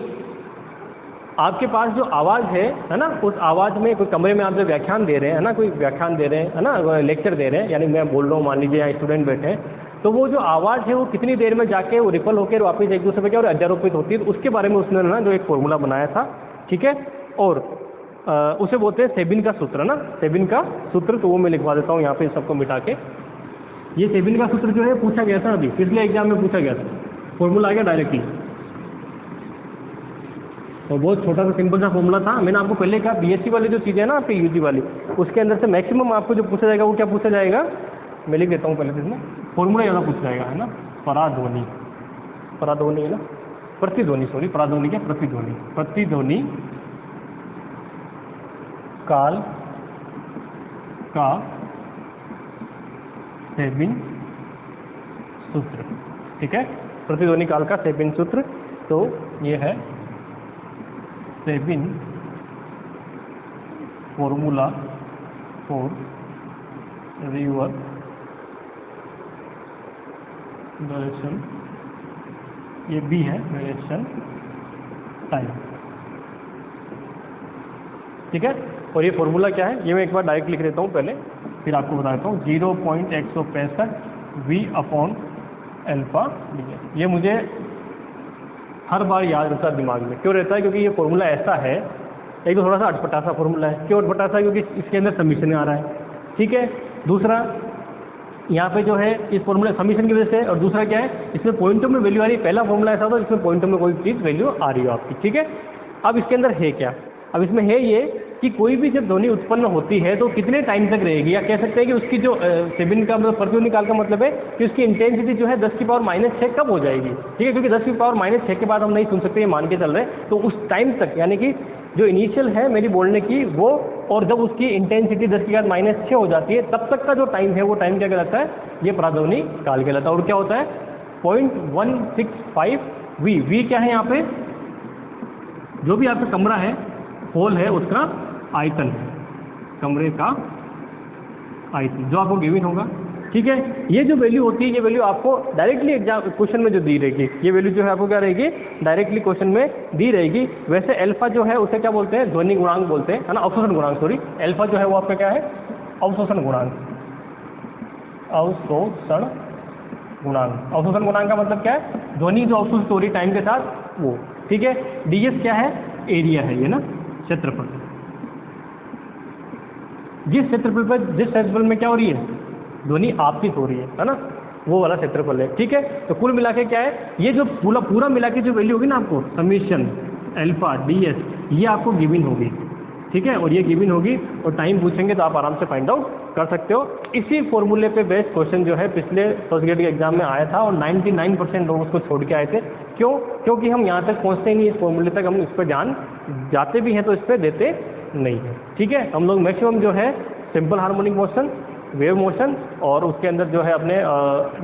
आपके पास जो आवाज़ है ना, उस आवाज़ में कोई कमरे में आप जो व्याख्यान दे रहे हैं, है ना, कोई व्याख्यान दे रहे हैं, है ना, लेक्चर दे रहे हैं, यानी मैं बोल रहा हूँ, मान लीजिए यहाँ स्टूडेंट बैठे हैं, तो वो जो आवाज़ है वो कितनी देर में जाके वो रिपल होकर वापस एक दूसरे पे क्या और अध्यारोपित होती है, तो उसके बारे में उसने ना जो एक फॉर्मूला बनाया था, ठीक है। और उसे बोलते हैं सेबिन का सूत्र ना, सेबिन का सूत्र, तो वो मैं लिखवा देता हूँ यहाँ पे सबको मिटा के। ये सेबिन का सूत्र जो है पूछा गया था अभी पिछले एग्जाम में पूछा गया था, फॉर्मूला आ गया डायरेक्टली, और बहुत छोटा सा सिंपल सा फॉर्मूला था। मैंने आपको पहले कहा बीएससी वाली जो चीज़ें है ना आपकी यूजी वाली, उसके अंदर से मैक्सिमम आपको जो पूछा जाएगा वो क्या पूछा जाएगा, मैं लिख देता हूँ पहले, इसमें फॉर्मूला ज़्यादा पूछा जाएगा, है ना, पराध्वनि, पराध्वनि है ना, प्रतिध्वनि, सॉरी पराध्वनि क्या, प्रतिध्वनि, प्रतिध्वनि काल का सेबिन सूत्र, ठीक है, प्रतिध्वनि काल का सेबिन सूत्र, तो ये है सेबिन फॉर्मूला फॉर रिवर्स, ये बी है वेरिएशन टाइम, ठीक है। और ये फॉर्मूला क्या है, ये मैं एक बार डायरेक्ट लिख देता हूँ पहले, फिर आपको बता देता हूँ। 0.165 v/α, ये मुझे हर बार याद रहता है दिमाग में, क्यों रहता है, क्योंकि ये फॉर्मूला ऐसा है, एक तो थोड़ा सा अटपटा सा फॉर्मूला है, क्यों अटपटा सा, क्योंकि इसके अंदर समीशन आ रहा है, ठीक है। दूसरा यहाँ पे जो है इस फॉर्मूला समीशन की वजह से, और दूसरा क्या है, इसमें पॉइंटों में वैल्यू आ रही है, पहला फॉर्मूला ऐसा होता है जिसमें पॉइंटों में कोई चीज़ वैल्यू आ रही हो आपकी, ठीक है। अब इसके अंदर है क्या, अब इसमें है ये कि कोई भी जब ध्वनि उत्पन्न होती है तो कितने टाइम तक रहेगी, या कह सकते हैं कि उसकी जो सेबिन का मतलब प्रतिध्वनि काल का मतलब है कि उसकी इंटेंसिटी जो है 10⁻⁶ कब हो जाएगी, ठीक है, क्योंकि 10⁻⁶ के बाद हम नहीं सुन सकते, ये मान के चल रहे हैं, तो उस टाइम तक, यानी कि जो इनिशियल है मेरी बोलने की वो, और जब उसकी इंटेंसिटी 10⁻⁶ हो जाती है तब तक का जो टाइम है वो टाइम क्या कहलाता है, ये पराध्वनि काल कहलाता है। और क्या होता है 0.165 वी क्या है यहाँ पे, जो भी आपका कमरा है, हॉल है, उसका आयतन है, कमरे का आयतन जो आपको गिवन होगा, ठीक है। ये जो वैल्यू होती है, ये वैल्यू आपको डायरेक्टली एग्जाम क्वेश्चन में जो दी रहेगी, ये वैल्यू जो है आपको क्या रहेगी, डायरेक्टली क्वेश्चन में दी रहेगी। वैसे अल्फा जो है उसे क्या बोलते हैं, ध्वनि गुणांक बोलते हैं, है ना, अवशोषण गुणांक, सॉरी, अल्फा जो है वो आपका क्या है, अवशोषण गुणांक, अवशोषण गुणांक, अवशोषण गुणांक का मतलब क्या है, ध्वनि जो अवशोषित हो रही टाइम के साथ वो, ठीक है। डीएस क्या है, एरिया है ये ना, क्षेत्रफल, जिस क्षेत्रफल पर, जिस क्षेत्रफल में क्या हो रही है, ध्वनि आपतित हो रही है ना, वो वाला क्षेत्रफल है, ठीक है। तो कुल मिला के क्या है, ये जो पूरा मिला के जो वैल्यू होगी ना आपको, समीशन अल्फा डीएस, ये आपको गिवन होगी, ठीक है, और ये गिवन होगी, और टाइम पूछेंगे तो आप आराम से फाइंड आउट कर सकते हो। इसी फॉर्मूले पे बेस्ड क्वेश्चन जो है पिछले फर्स्ट ग्रेड के एग्जाम में आया था, और 99% लोग उसको छोड़ के आए थे, क्यों, क्योंकि हम यहाँ तक पहुँचते ही नहीं, इस फॉर्मूले तक हम इस पर ध्यान जाते भी हैं तो इस पर देते नहीं है, ठीक है। हम लोग मैक्सिमम जो है simple harmonic motion, wave motion, और उसके अंदर जो है अपने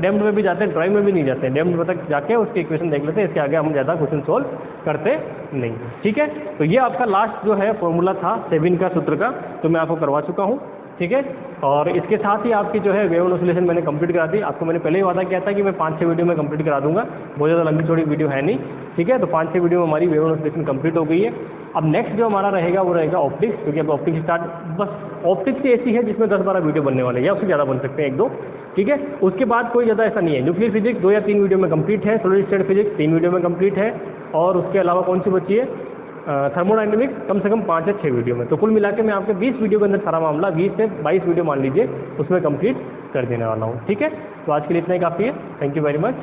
डैम्ड में भी जाते हैं, ड्राइव में भी नहीं जाते हैं, डैम्ड में तक जाके उसकी इक्वेशन देख लेते हैं, इसके आगे हम ज़्यादा क्वेश्चन सोल्व करते नहीं, ठीक है। तो ये आपका लास्ट जो है फॉर्मूला था सेबिन का सूत्र का, तो मैं आपको करवा चुका हूँ, ठीक है। और इसके साथ ही आपकी जो है वेव एंड ऑसिलेशन मैंने कंप्लीट करा दी, आपको मैंने पहले ही वादा किया था कि मैं 5-6 वीडियो में कंप्लीट करा दूंगा, बहुत ज़्यादा लंबी चौड़ी वीडियो है नहीं, ठीक है। तो 5-6 वीडियो में हमारी वेव एंड ऑसिलेशन कंप्लीट हो गई है। अब नेक्स्ट जो हमारा रहेगा वो रहेगा ऑप्टिक्स, क्योंकि अब ऑप्टिक्स स्टार्ट, बस ऑप्टिक्स ही ऐसी है जिसमें 10-12 वीडियो बनने वाले हैं, या उससे ज़्यादा बन सकते हैं, 1-2, ठीक है। उसके बाद कोई ज़्यादा ऐसा नहीं है। न्यूक्लियर फिजिक्स 2 या 3 वीडियो में कंप्लीट है, सॉलिड स्टेट फिजिक्स 3 वीडियो में कंप्लीट है, और उसके अलावा कौन सी बची है, थर्मोडायनेमिक्स कम से कम 5 या 6 वीडियो में। तो कुल मिला के मैं आपके 20 वीडियो के अंदर सारा मामला 20 से 22 वीडियो मान लीजिए उसमें कंप्लीट कर देने वाला हूँ, ठीक है। तो आज के लिए इतना ही काफ़ी है, थैंक यू वेरी मच।